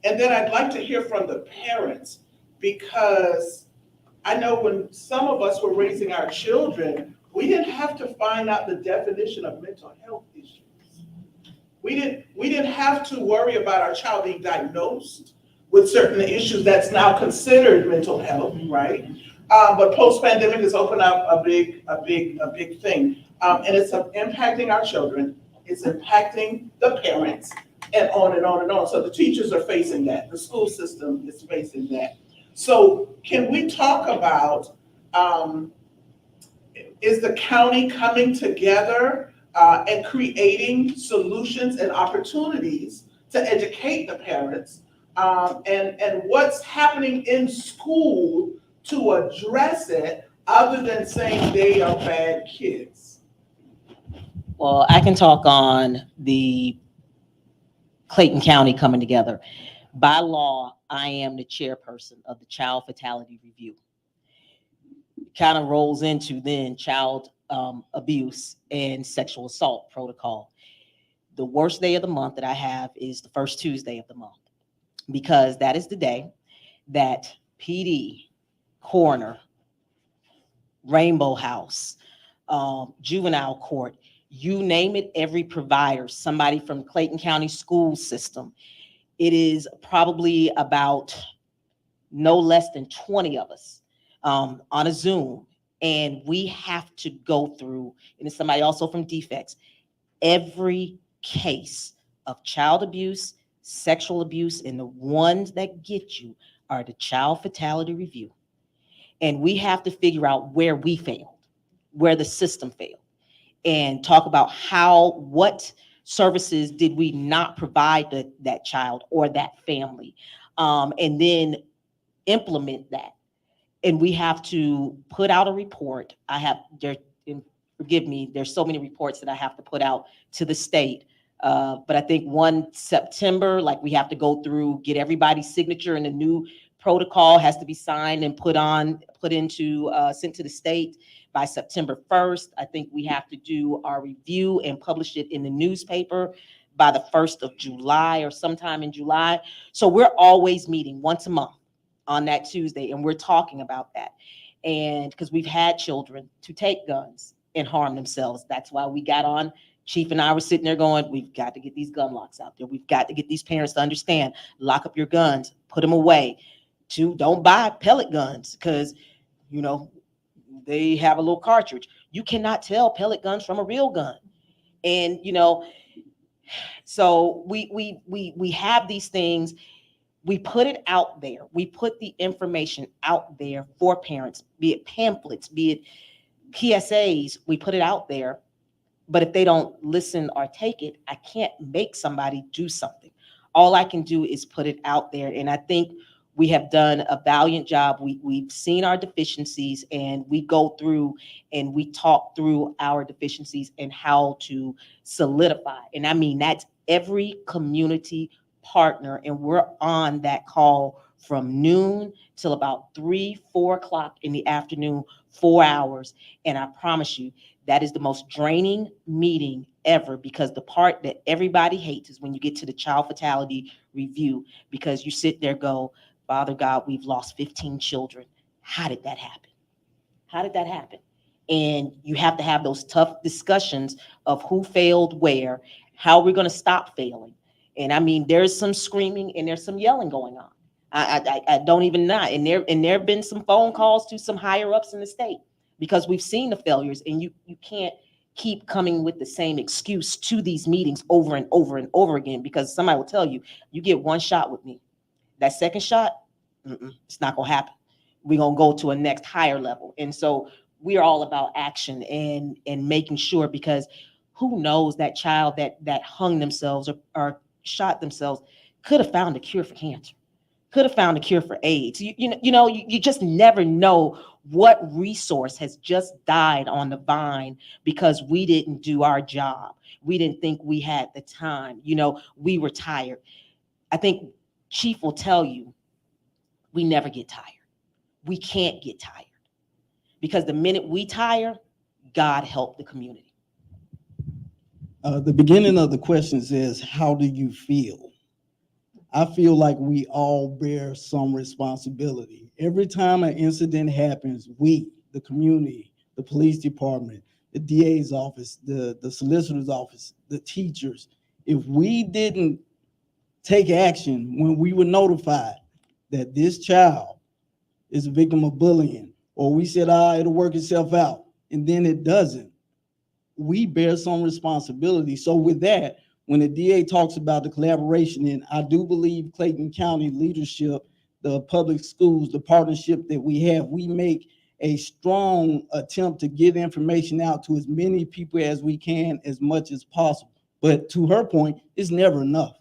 and then I'd like to hear from the parents, because I know when some of us were raising our children, we didn't have to find out the definition of mental health issues. We didn't have to worry about our child being diagnosed with certain issues that's now considered mental health, right? But post-pandemic has opened up a big thing. And it's impacting our children, it's impacting the parents, and on and on and on. So the teachers are facing that, the school system is facing that. So can we talk about, is the county coming together and creating solutions and opportunities to educate the parents, and what's happening in school to address it, other than saying they are bad kids? Well, I can talk on the Clayton County coming together. By law, I am the chairperson of the Child Fatality Review. Kind of rolls into then child abuse and sexual assault protocol. The worst day of the month that I have is the first Tuesday of the month, because that is the day that PD, coroner, Rainbow House, juvenile court, you name it, every provider, somebody from Clayton County school system. It is probably about no less than 20 of us on a Zoom. And we have to go through, and it's somebody also from defects, every case of child abuse, sexual abuse, and the ones that get you are the Child Fatality Review. And we have to figure out where we failed, where the system failed, and talk about what services did we not provide that child or that family, and then implement that. And we have to put out a report. Forgive me, there's so many reports that I have to put out to the state. But I think 1 September, like we have to go through, get everybody's signature, and the new protocol has to be signed and sent to the state by September 1st. I think we have to do our review and publish it in the newspaper by the 1st of July or sometime in July. So we're always meeting once a month on that Tuesday, and we're talking about that. And because we've had children to take guns and harm themselves. That's why we got on. Chief and I were sitting there going, we've got to get these gun locks out there. We've got to get these parents to understand, lock up your guns, put them away. 2, don't buy pellet guns, because, they have a little cartridge. You cannot tell pellet guns from a real gun. And, so we have these things. We put it out there. We put the information out there for parents, be it pamphlets, be it PSAs. We put it out there. But if they don't listen or take it, I can't make somebody do something. All I can do is put it out there. And I think we have done a valiant job. We've seen our deficiencies, and we go through and we talk through our deficiencies and how to solidify. And I mean, that's every community partner. And we're on that call from noon till about 3-4 o'clock in the afternoon, 4 hours. And I promise you, that is the most draining meeting ever, because the part that everybody hates is when you get to the Child Fatality Review, because you sit there go, Father God, we've lost 15 children. How did that happen? How did that happen? And you have to have those tough discussions of who failed where, how we're going to stop failing. And I mean, there's some screaming and there's some yelling going on. I don't even know. And there have been some phone calls to some higher ups in the state, because we've seen the failures, and you can't keep coming with the same excuse to these meetings over and over and over again, because somebody will tell you, you get one shot with me. That second shot, it's not going to happen. We're going to go to a next higher level. And so we are all about action and making sure, because who knows, that child that hung themselves or shot themselves could have found a cure for cancer, could have found a cure for AIDS. You just never know what resource has just died on the vine because we didn't do our job. We didn't think we had the time. We were tired. I think Chief will tell you, we never get tired. We can't get tired because the minute we tire, God help the community. The beginning of the question says, how do you feel? I feel like we all bear some responsibility. Every time an incident happens, we, the community, the police department, the DA's office, the solicitor's office, the teachers, if we didn't take action when we were notified that this child is a victim of bullying, or we said, it'll work itself out, and then it doesn't, we bear some responsibility. So with that, when the DA talks about the collaboration, and I do believe Clayton County leadership, the public schools, the partnership that we have, we make a strong attempt to get information out to as many people as we can, as much as possible. But to her point, it's never enough.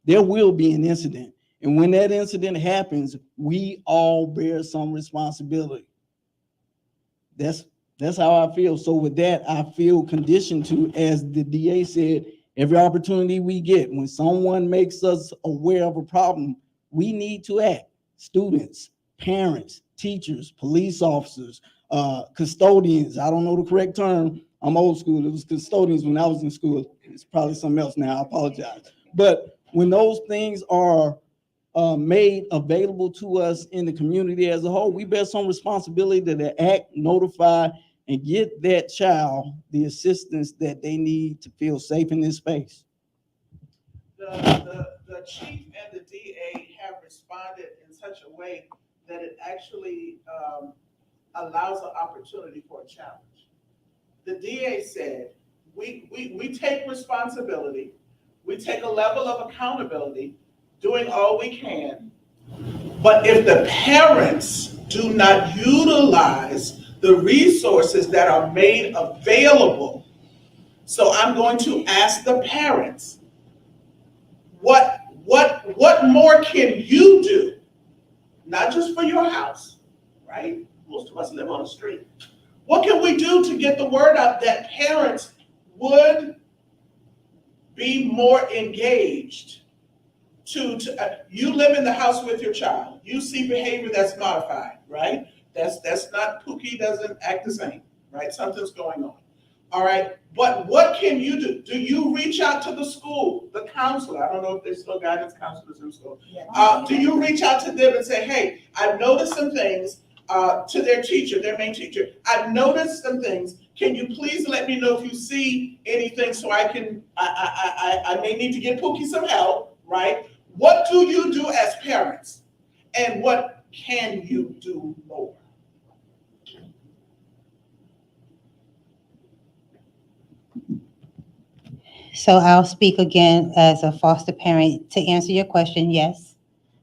There will be an incident. And when that incident happens, we all bear some responsibility. That's how I feel. So with that, I feel conditioned to, as the DA said, every opportunity we get, when someone makes us aware of a problem, we need to act. Students, parents, teachers, police officers, custodians. I don't know the correct term. I'm old school. It was custodians when I was in school. It's probably something else now. I apologize. But when those things are made available to us in the community as a whole, we bear some responsibility to act, notify, and get that child the assistance that they need to feel safe in this space. The chief and the DA have responded in such a way that it actually allows an opportunity for a challenge. The DA said, we take responsibility, we take a level of accountability, doing all we can, but if the parents do not utilize the resources that are made available, so I'm going to ask the parents, what more can you do? Not just for your house, right? Most of us live on the street. What can we do to get the word out that parents would be more engaged? You live in the house with your child. You see behavior that's modified, right? That's not, Pookie doesn't act the same, right? Something's going on. All right, but what can you do? Do you reach out to the school, the counselor? I don't know if there's still guidance counselors in school. Do you reach out to them and say, hey, I've noticed some things, to their teacher, their main teacher, I've noticed some things. Can you please let me know if you see anything so I may need to get Pookie some help, right? What do you do as parents? And what can you do more? So I'll speak again as a foster parent to answer your question. Yes.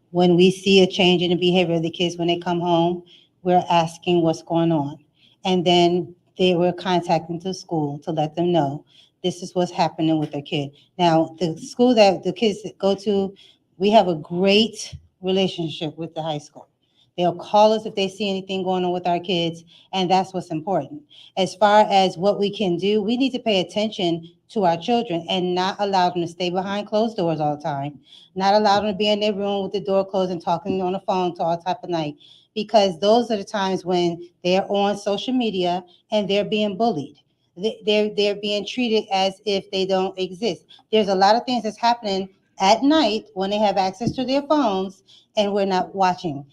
When we see a change in the behavior of the kids when they come home, we're asking what's going on. And then they were contacting the school to let them know this is what's happening with their kid. Now, the school that the kids go to, we have a great relationship with the high school. They'll call us if they see anything going on with our kids, and that's what's important. As far as what we can do, we need to pay attention to our children and not allow them to stay behind closed doors all the time, not allow them to be in their room with the door closed and talking on the phone to all type of night, because those are the times when they're on social media and they're being bullied. They're being treated as if they don't exist. There's a lot of things that's happening at night when they have access to their phones and we're not watching.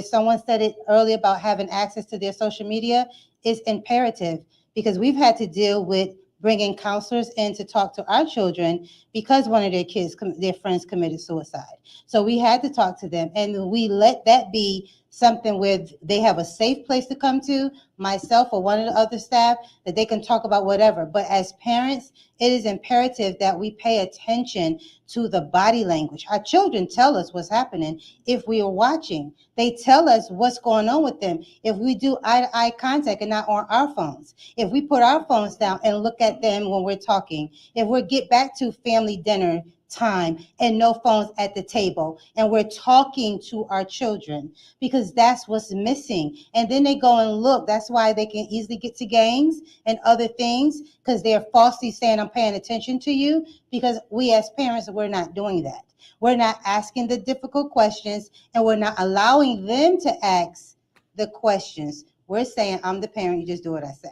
Someone said it earlier about having access to their social media, is imperative, because we've had to deal with bringing counselors in to talk to our children because one of their kids, their friends committed suicide. So we had to talk to them, and we let that be something where they have a safe place to come to, myself or one of the other staff, that they can talk about whatever. But as parents, it is imperative that we pay attention to the body language. Our children tell us what's happening if we are watching. They tell us what's going on with them if we do eye-to-eye contact and not on our phones. If we put our phones down and look at them when we're talking. If we get back to family dinner, time and no phones at the table, and we're talking to our children, because that's what's missing. And then they go and look. That's why they can easily get to gangs and other things, because they're falsely saying, I'm paying attention to you, because we as parents, we're not doing that. We're not asking the difficult questions, and we're not allowing them to ask the questions. We're saying, I'm the parent, you just do what I say.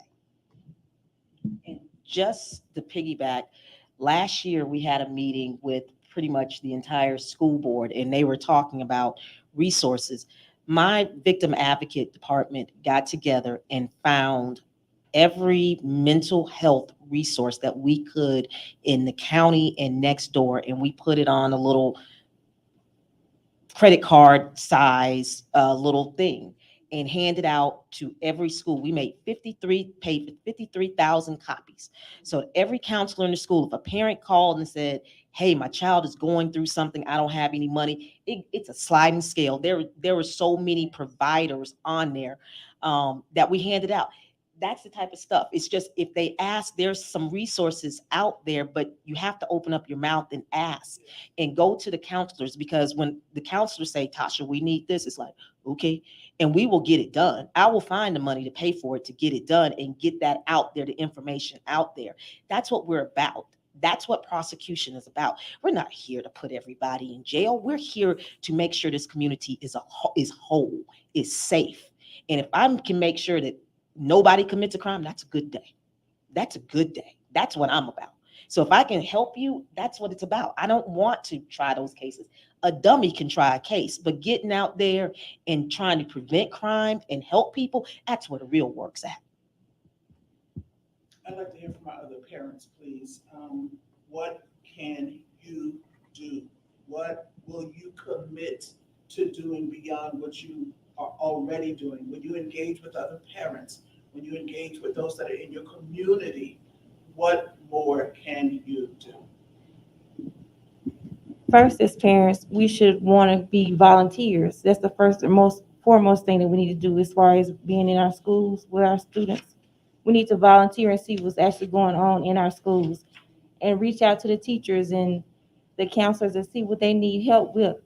And just the piggyback, last year we had a meeting with pretty much the entire school board, and they were talking about resources. My victim advocate department got together and found every mental health resource that we could in the county and next door, and we put it on a little credit card size little thing and handed out to every school. We made paid for 53,000 copies. So every counselor in the school, if a parent called and said, hey, my child is going through something, I don't have any money, it's a sliding scale. There were so many providers on there that we handed out. That's the type of stuff. It's just, if they ask, there's some resources out there, but you have to open up your mouth and ask and go to the counselors, because when the counselors say, Tasha, we need this, it's like, okay, and we will get it done. I will find the money to pay for it, to get it done and get that out there, the information out there. That's what we're about. That's what prosecution is about. We're not here to put everybody in jail. We're here to make sure this community is whole, is safe. And if I can make sure that nobody commits a crime, that's a good day. That's a good day. That's what I'm about. So if I can help you, that's what it's about. I don't want to try those cases. A dummy can try a case, but getting out there and trying to prevent crime and help people, that's where the real work's at. I'd like to hear from my other parents, please. What can you do? What will you commit to doing beyond what you are already doing? When you engage with other parents, when you engage with those that are in your community, what more can you do? First, as parents, we should want to be volunteers. That's the first and most foremost thing that we need to do as far as being in our schools with our students. We need to volunteer and see what's actually going on in our schools, and reach out to the teachers and the counselors and see what they need help with.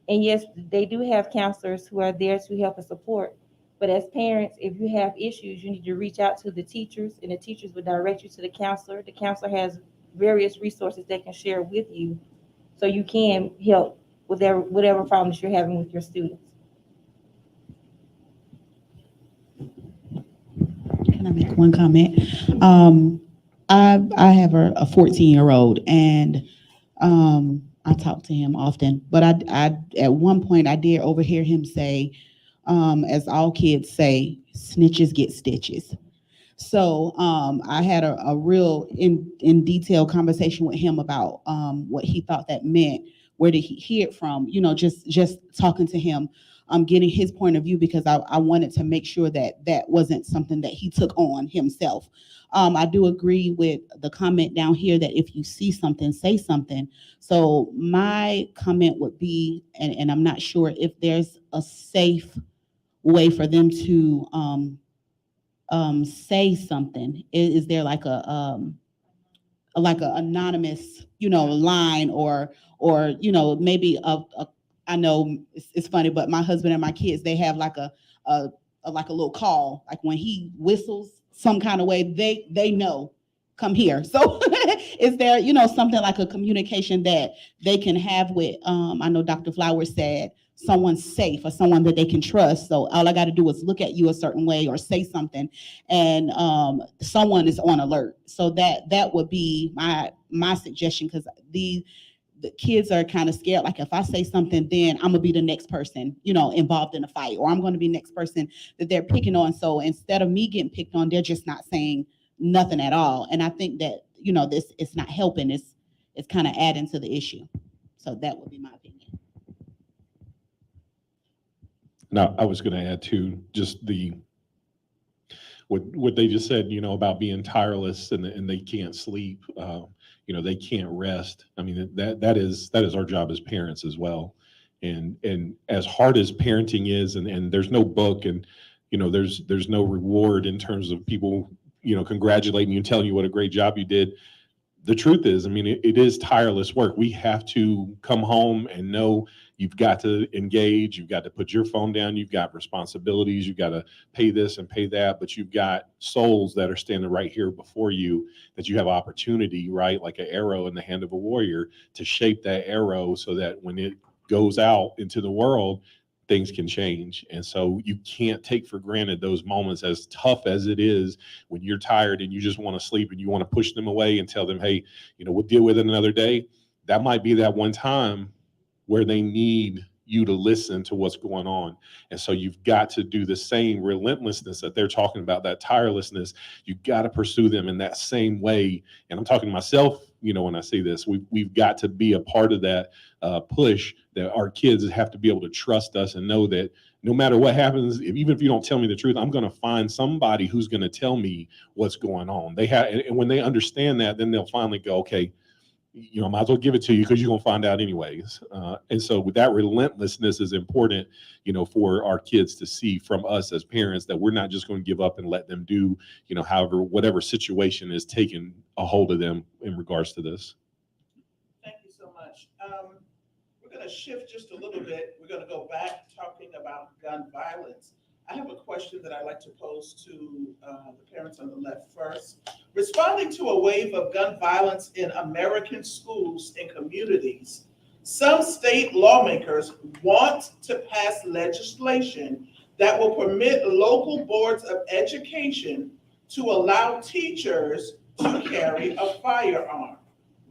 And yes, they do have counselors who are there to help and support. But as parents, if you have issues, you need to reach out to the teachers, and the teachers will direct you to the counselor. The counselor has various resources they can share with you, so you can help with whatever problems you're having with your students. Can I make one comment? I have a 14-year-old, and I talk to him often. But I at one point I did overhear him say, as all kids say, snitches get stitches. So I had a real in detail conversation with him about what he thought that meant. Where did he hear it from? You know, just talking to him, getting his point of view, because I wanted to make sure that that wasn't something that he took on himself. I do agree with the comment down here that if you see something, say something. So my comment would be, and I'm not sure if there's a safe way for them to say something. Is there like a anonymous, line or maybe I know it's funny, but my husband and my kids, they have like a little call, like when he whistles some kind of way, they know, come here. So is there, something like a communication that they can have with, I know Dr. Flowers said, someone safe or someone that they can trust. So all I got to do is look at you a certain way or say something, and someone is on alert. So that would be my suggestion, because the kids are kind of scared. Like, if I say something, then I'm gonna be the next person, involved in a fight, or I'm going to be the next person that they're picking on. So instead of me getting picked on, they're just not saying nothing at all. And I think that, this it's not helping. It's kind of adding to the issue. So that would be my opinion. Now, I was going to add to just what they just said, about being tireless and they can't sleep, they can't rest. I mean, that is our job as parents as well. And as hard as parenting is, and there's no book, and there's no reward in terms of people, congratulating you and telling you what a great job you did. the truth is, I mean, it is tireless work. We have to come home and know you've got to engage, you've got to put your phone down, you've got responsibilities, you've got to pay this and pay that, but you've got souls that are standing right here before you that you have opportunity, right? Like an arrow in the hand of a warrior, to shape that arrow so that when it goes out into the world, things can change. And so you can't take for granted those moments, as tough as it is when you're tired and you just want to sleep and you want to push them away and tell them, hey, we'll deal with it another day. That might be that one time where they need you to listen to what's going on. And so you've got to do the same relentlessness that they're talking about, that tirelessness. You've got to pursue them in that same way. And I'm talking to myself, when I say this, we've got to be a part of that push, that our kids have to be able to trust us and know that no matter what happens, even if you don't tell me the truth, I'm going to find somebody who's going to tell me what's going on. And when they understand that, then they'll finally go, okay, I might as well give it to you because you're going to find out anyways. And so with that relentlessness is important, for our kids to see from us as parents, that we're not just going to give up and let them do, however, whatever situation is taking a hold of them in regards to this. Thank you so much. We're going to shift just a little bit. We're going to go back talking about gun violence. I have a question that I'd like to pose to the parents on the left first. Responding to a wave of gun violence in American schools and communities, some state lawmakers want to pass legislation that will permit local boards of education to allow teachers to carry a firearm.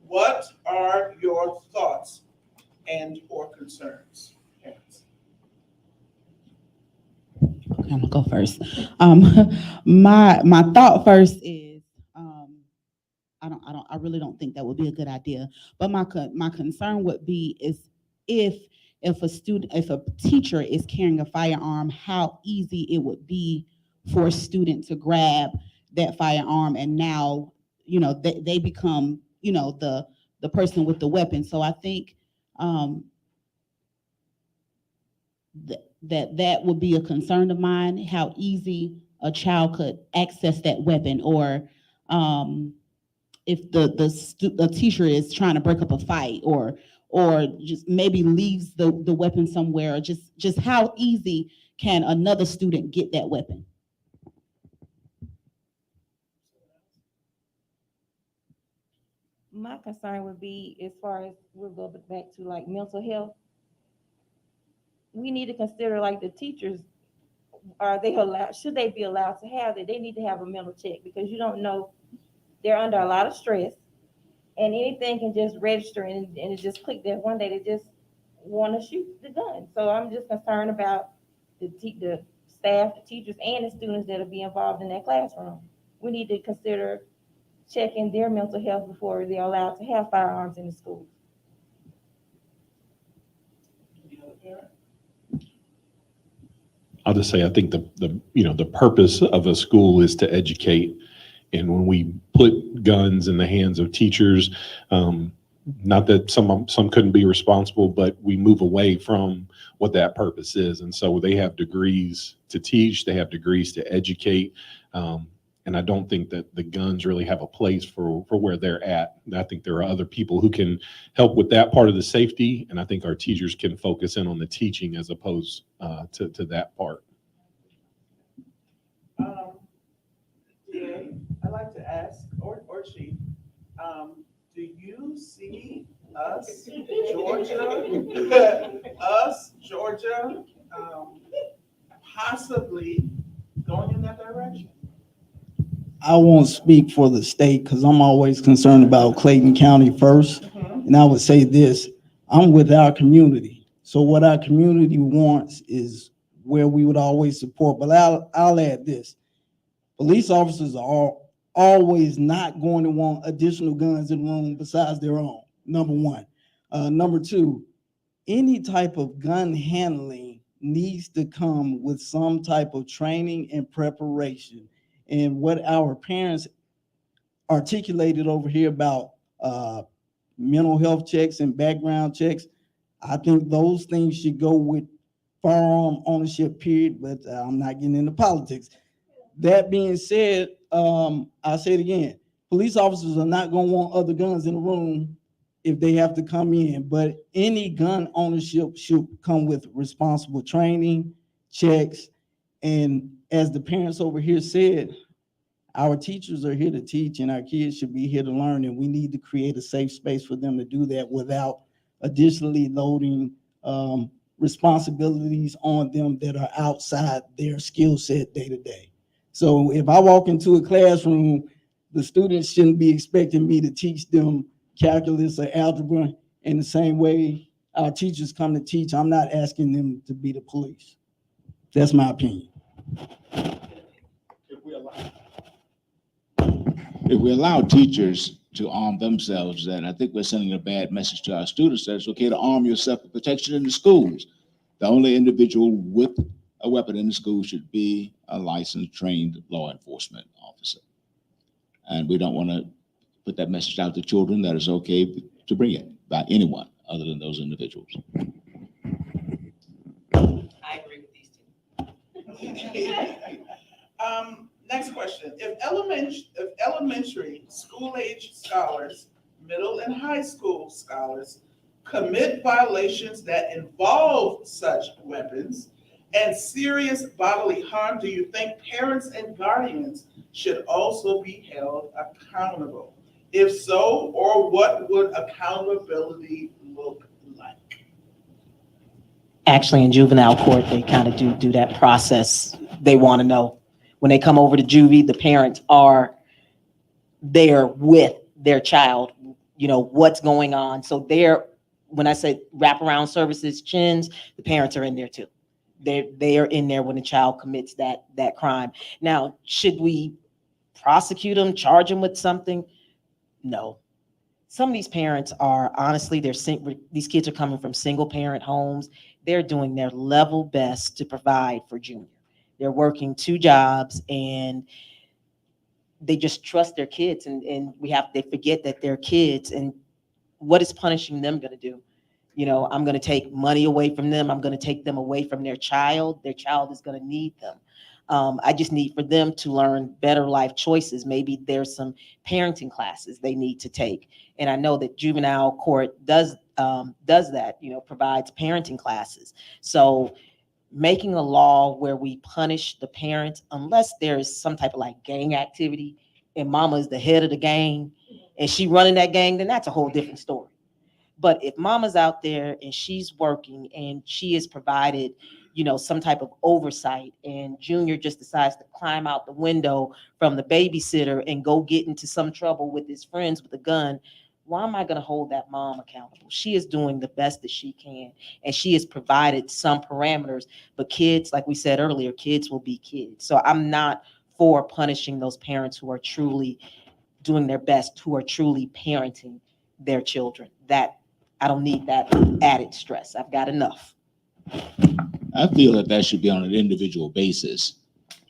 What are your thoughts and or concerns, parents? I'm gonna go first. My thought first is, I really don't think that would be a good idea. But my concern would be is if a teacher is carrying a firearm, how easy it would be for a student to grab that firearm, and now they become the person with the weapon. So I think that would be a concern of mine, how easy a child could access that weapon, or if the teacher is trying to break up a fight, or just maybe leaves the weapon somewhere, or just how easy can another student get that weapon? My concern would be, as far as we'll go back to like mental health, we need to consider like the teachers, should they be allowed to have it? They need to have a mental check, because you don't know, they're under a lot of stress, and anything can just register and it just click that one day they just want to shoot the gun. So I'm just concerned about the staff, the teachers, and the students that'll be involved in that classroom. We need to consider checking their mental health before they're allowed to have firearms in the school. I'll just say, I think the purpose of a school is to educate. And when we put guns in the hands of teachers, not that some couldn't be responsible, but we move away from what that purpose is. And so they have degrees to teach, they have degrees to educate. And I don't think that the guns really have a place for where they're at. I think there are other people who can help with that part of the safety. And I think our teachers can focus in on the teaching as opposed to that part. Yeah, I'd like to ask, or Chief, do you see us, Georgia, possibly going in that direction? I won't speak for the state because I'm always concerned about Clayton County first. And I would say this, I'm with our community. So what our community wants is where we would always support. But I'll add this. Police officers are always not going to want additional guns in the room besides their own, number one. Number two, any type of gun handling needs to come with some type of training and preparation. And what our parents articulated over here about mental health checks and background checks, I think those things should go with firearm ownership, period, but I'm not getting into politics. That being said, I'll say it again, police officers are not gonna want other guns in the room if they have to come in, but any gun ownership should come with responsible training, checks, and as the parents over here said, our teachers are here to teach and our kids should be here to learn, and we need to create a safe space for them to do that without additionally loading responsibilities on them that are outside their skill set day to day. So if I walk into a classroom, the students shouldn't be expecting me to teach them calculus or algebra in the same way our teachers come to teach. I'm not asking them to be the police. That's my opinion. If we allow teachers to arm themselves, then I think we're sending a bad message to our students that it's okay to arm yourself for protection in the schools. The only individual with a weapon in the school should be a licensed, trained law enforcement officer. And we don't want to put that message out to children that it's okay to bring it by anyone other than those individuals. I agree with these two. Next question. If elementary school-age scholars, middle and high school scholars commit violations that involve such weapons and serious bodily harm, do you think parents and guardians should also be held accountable? If so, or what would accountability look like? Actually, in juvenile court, they kind of do that process. They want to know. When they come over to juvie, the parents are there with their child, you know, what's going on. So when I say wraparound services, chins, the parents are in there too. They are in there when the child commits that crime. Now, should we prosecute them, charge them with something? No. Some of these parents are, honestly, these kids are coming from single parent homes. They're doing their level best to provide for Junior. They're working 2 jobs and they just trust their kids, and they forget that they're kids, and what is punishing them going to do? You know, I'm going to take money away from them. I'm going to take them away from their child. Their child is going to need them. I just need for them to learn better life choices. Maybe there's some parenting classes they need to take. And I know that juvenile court does that, you know, provides parenting classes. So making a law where we punish the parents, unless there's some type of like gang activity and mama is the head of the gang and she running that gang, then that's a whole different story. But if mama's out there and she's working and she has provided, you know, some type of oversight, and Junior just decides to climb out the window from the babysitter and go get into some trouble with his friends with a gun, why am I going to hold that mom accountable? She is doing the best that she can, and she has provided some parameters. But kids, like we said earlier, kids will be kids. So I'm not for punishing those parents who are truly doing their best, who are truly parenting their children. That I don't need that added stress. I've got enough. I feel that should be on an individual basis.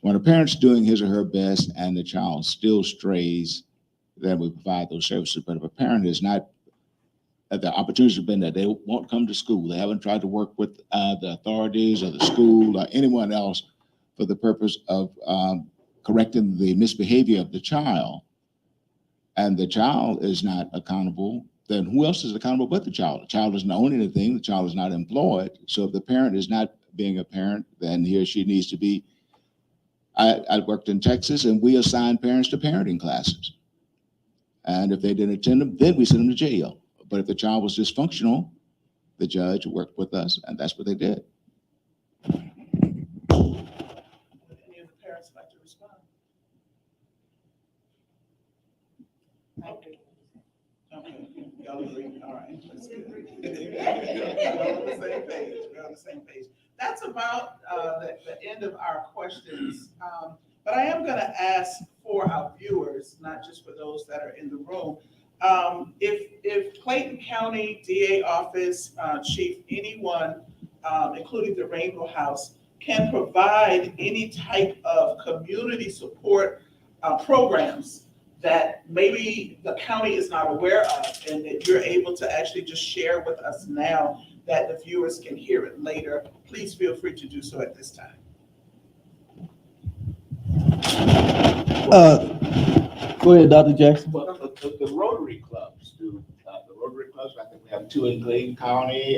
When a parent's doing his or her best and the child still strays, then we provide those services. But if a parent is not, the opportunities have been that they won't come to school, they haven't tried to work with the authorities or the school or anyone else for the purpose of correcting the misbehavior of the child, and the child is not accountable, then who else is accountable but the child? The child doesn't own anything, the child is not employed. So if the parent is not being a parent, then he or she needs to be. I worked in Texas and we assigned parents to parenting classes. And if they didn't attend them, then we sent them to jail. But if the child was dysfunctional, the judge worked with us, and that's what they did. Would any of the parents like to respond? Okay. Y'all agree? All right. That's good. We're on the same page. We're on the same page. That's about the end of our questions. But I am going to ask for our viewers, not just for those that are in the room, if Clayton County DA office, chief, anyone, including the Rainbow House, can provide any type of community support programs that maybe the county is not aware of, and that you're able to actually just share with us now that the viewers can hear it later, please feel free to do so at this time. Go ahead, Dr. Jackson. Well, the Rotary clubs do, the Rotary clubs, I think we have two in Clayton County,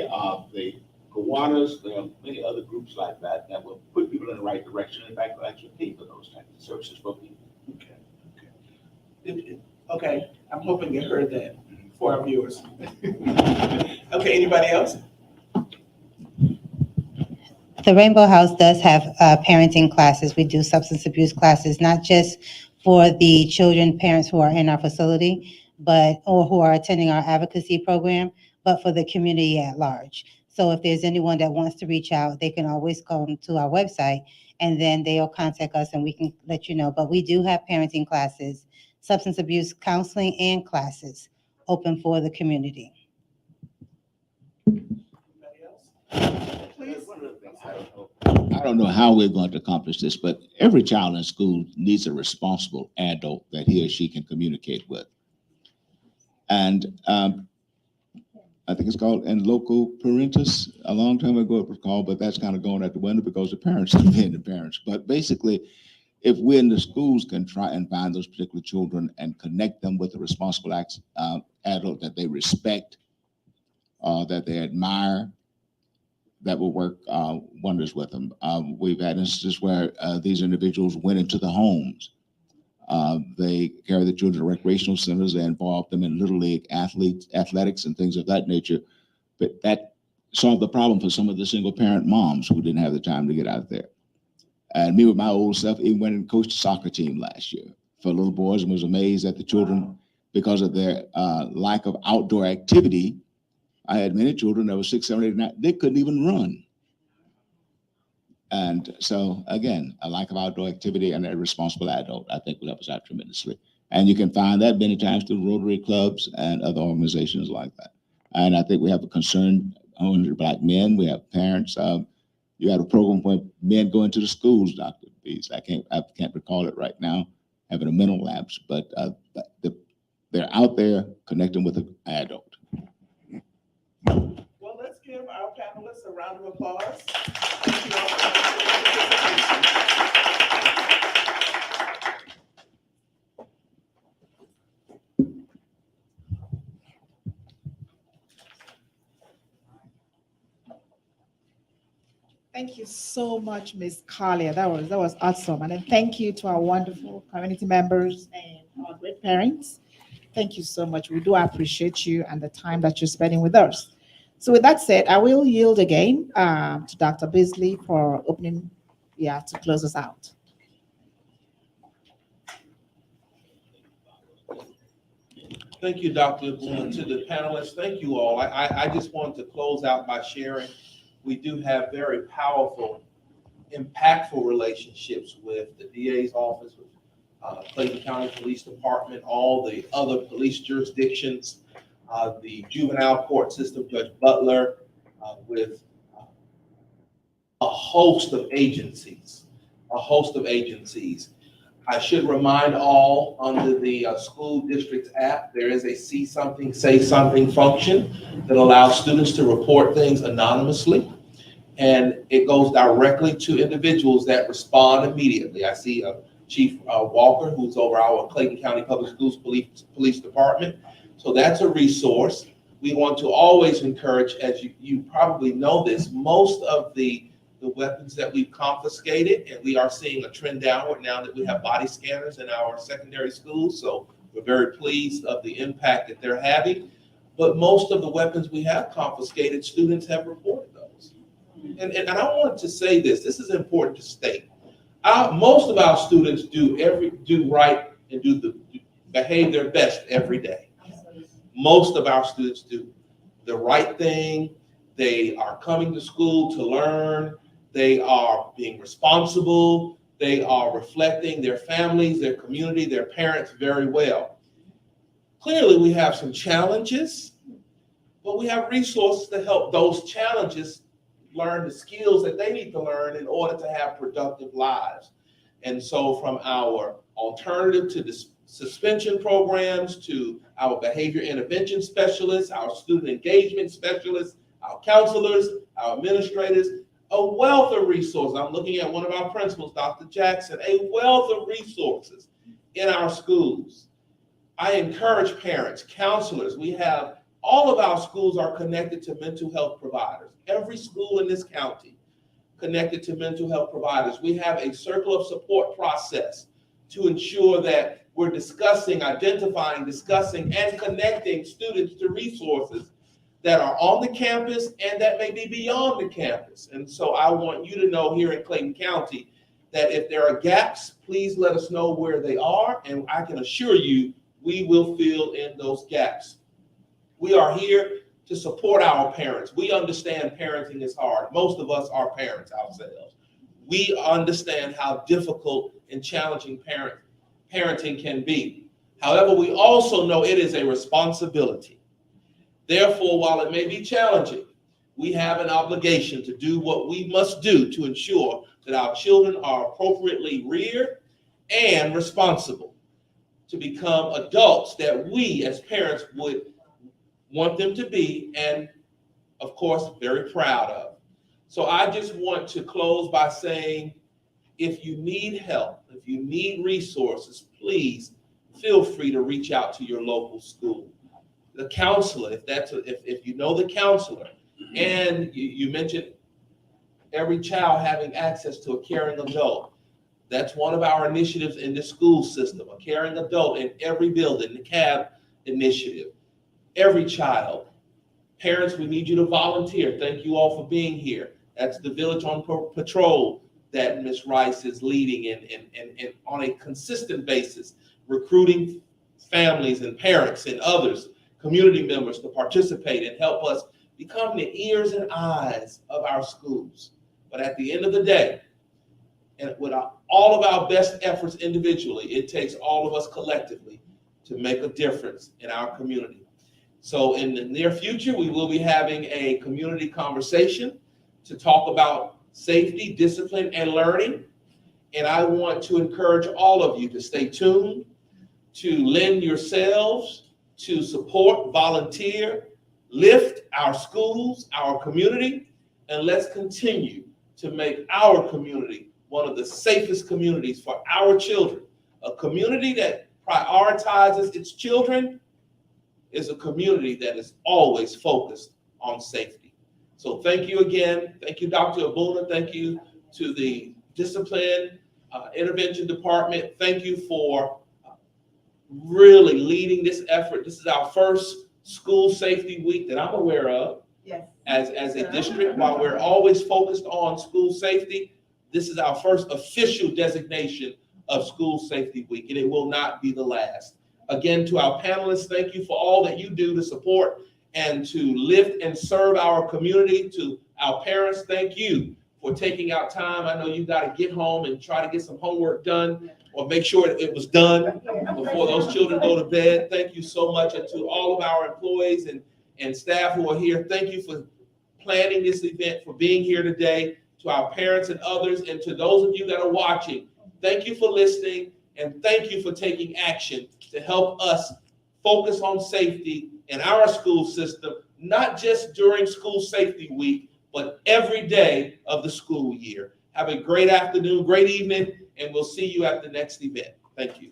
the Kiwanis, there are many other groups like that that will put people in the right direction. In fact, will actually pay for those types of services for people. Okay, I'm hoping you heard that for our viewers. Okay, anybody else? The Rainbow House does have parenting classes. We do substance abuse classes, not just for the children, parents who are in our facility, or who are attending our advocacy program, but for the community at large. So if there's anyone that wants to reach out, they can always come to our website and then they'll contact us and we can let you know. But we do have parenting classes, substance abuse counseling and classes open for the community. I don't know how we're going to accomplish this, but every child in school needs a responsible adult that he or she can communicate with. And I think it's called in loco parentis. A long time ago it was called, but that's kind of going out the window because the parents are being the parents. But basically, if we in the schools can try and find those particular children and connect them with a responsible adult that they respect, that they admire, that will work wonders with them. We've had instances where these individuals went into the homes. They carry the children to recreational centers. They involve them in little league athletics and things of that nature. But that solved the problem for some of the single parent moms who didn't have the time to get out there. And me with my old self, even went and coached a soccer team last year for little boys and was amazed at the children because of their lack of outdoor activity. I had many children that were 6, 7, 8, 9, they couldn't even run. And so again, a lack of outdoor activity and a responsible adult, I think will help us out tremendously. And you can find that many times through Rotary clubs and other organizations like that. And I think we have a concern on Black men. We have parents. You have a program where men go into the schools, Dr. Bees. I can't recall it right now, having a mental lapse, but they're out there connecting with an adult. Well, let's give our panelists a round of applause. Thank you all for Thank you so much, Ms. Collier. That was awesome. And then thank you to our wonderful community members and our great parents. Thank you so much. We do appreciate you and the time that you're spending with us. So with that said, I will yield again to Dr. Beasley for opening, to close us out. Thank you, Dr. Bloom. To the panelists, thank you all. I just wanted to close out by sharing, we do have very powerful, impactful relationships with the DA's office, with Clayton County Police Department, all the other police jurisdictions, the juvenile court system, Judge Butler, with a host of agencies. I should remind all, under the school district's app, there is a See Something, Say Something function that allows students to report things anonymously. And it goes directly to individuals that respond immediately. I see Chief Walker, who's over our Clayton County Public Schools Police Department. So that's a resource. We want to always encourage, as you probably know this, most of the weapons that we've confiscated, and we are seeing a trend downward now that we have body scanners in our secondary schools. So we're very pleased of the impact that they're having. But most of the weapons we have confiscated, students have reported those. And I wanted to say this is important to state. Most of our students do right and behave their best every day. Most of our students do the right thing. They are coming to school to learn. They are being responsible. They are reflecting their families, their community, their parents very well. Clearly, we have some challenges, but we have resources to help those challenges learn the skills that they need to learn in order to have productive lives. And so from our alternative to the suspension programs, to our behavior intervention specialists, our student engagement specialists, our counselors, our administrators, a wealth of resources. I'm looking at one of our principals, Dr. Jackson, a wealth of resources in our schools I encourage parents, counselors. We have, all of our schools are connected to mental health providers. Every school in this county connected to mental health providers. We have a circle of support process to ensure that we're discussing, identifying, discussing, and connecting students to resources that are on the campus and that may be beyond the campus. And so I want you to know here in Clayton County that if there are gaps, please let us know where they are, and I can assure you we will fill in those gaps. We are here to support our parents. We understand parenting is hard. Most of us are parents ourselves. We understand how difficult and challenging parenting can be. However, we also know it is a responsibility. Therefore, while it may be challenging, we have an obligation to do what we must do to ensure that our children are appropriately reared and responsible to become adults that we as parents would want them to be, and of course, very proud of. So I just want to close by saying, if you need help, if you need resources, please feel free to reach out to your local school. The counselor, if you know the counselor, and you mentioned every child having access to a caring adult. That's one of our initiatives in the school system, a caring adult in every building, the CAB initiative. Every child. Parents, we need you to volunteer. Thank you all for being here. That's the Village on Patrol that Ms. Rice is leading and on a consistent basis, recruiting families and parents and others, community members to participate and help us become the ears and eyes of our schools. But at the end of the day, and with all of our best efforts individually, it takes all of us collectively to make a difference in our community. So in the near future, we will be having a community conversation to talk about safety, discipline, and learning. And I want to encourage all of you to stay tuned, to lend yourselves, to support, volunteer, lift our schools, our community, and let's continue to make our community one of the safest communities for our children. A community that prioritizes its children is a community that is always focused on safety. So thank you again. Thank you, Dr. Abuna. Thank you to the Discipline Intervention Department. Thank you for really leading this effort. This is our first school safety week that I'm aware of. Yes. As a district. While we're always focused on school safety, this is our first official designation of School Safety Week, and it will not be the last. Again, to our panelists, thank you for all that you do to support and to lift and serve our community. To our parents, thank you for taking out time. I know you got to get home and try to get some homework done or make sure it was done before those children go to bed. Thank you so much. And to all of our employees and staff who are here, thank you for planning this event, for being here today. To our parents and others, and to those of you that are watching, thank you for listening, and thank you for taking action to help us focus on safety in our school system, not just during School Safety Week, but every day of the school year. Have a great afternoon, great evening, and we'll see you at the next event. Thank you.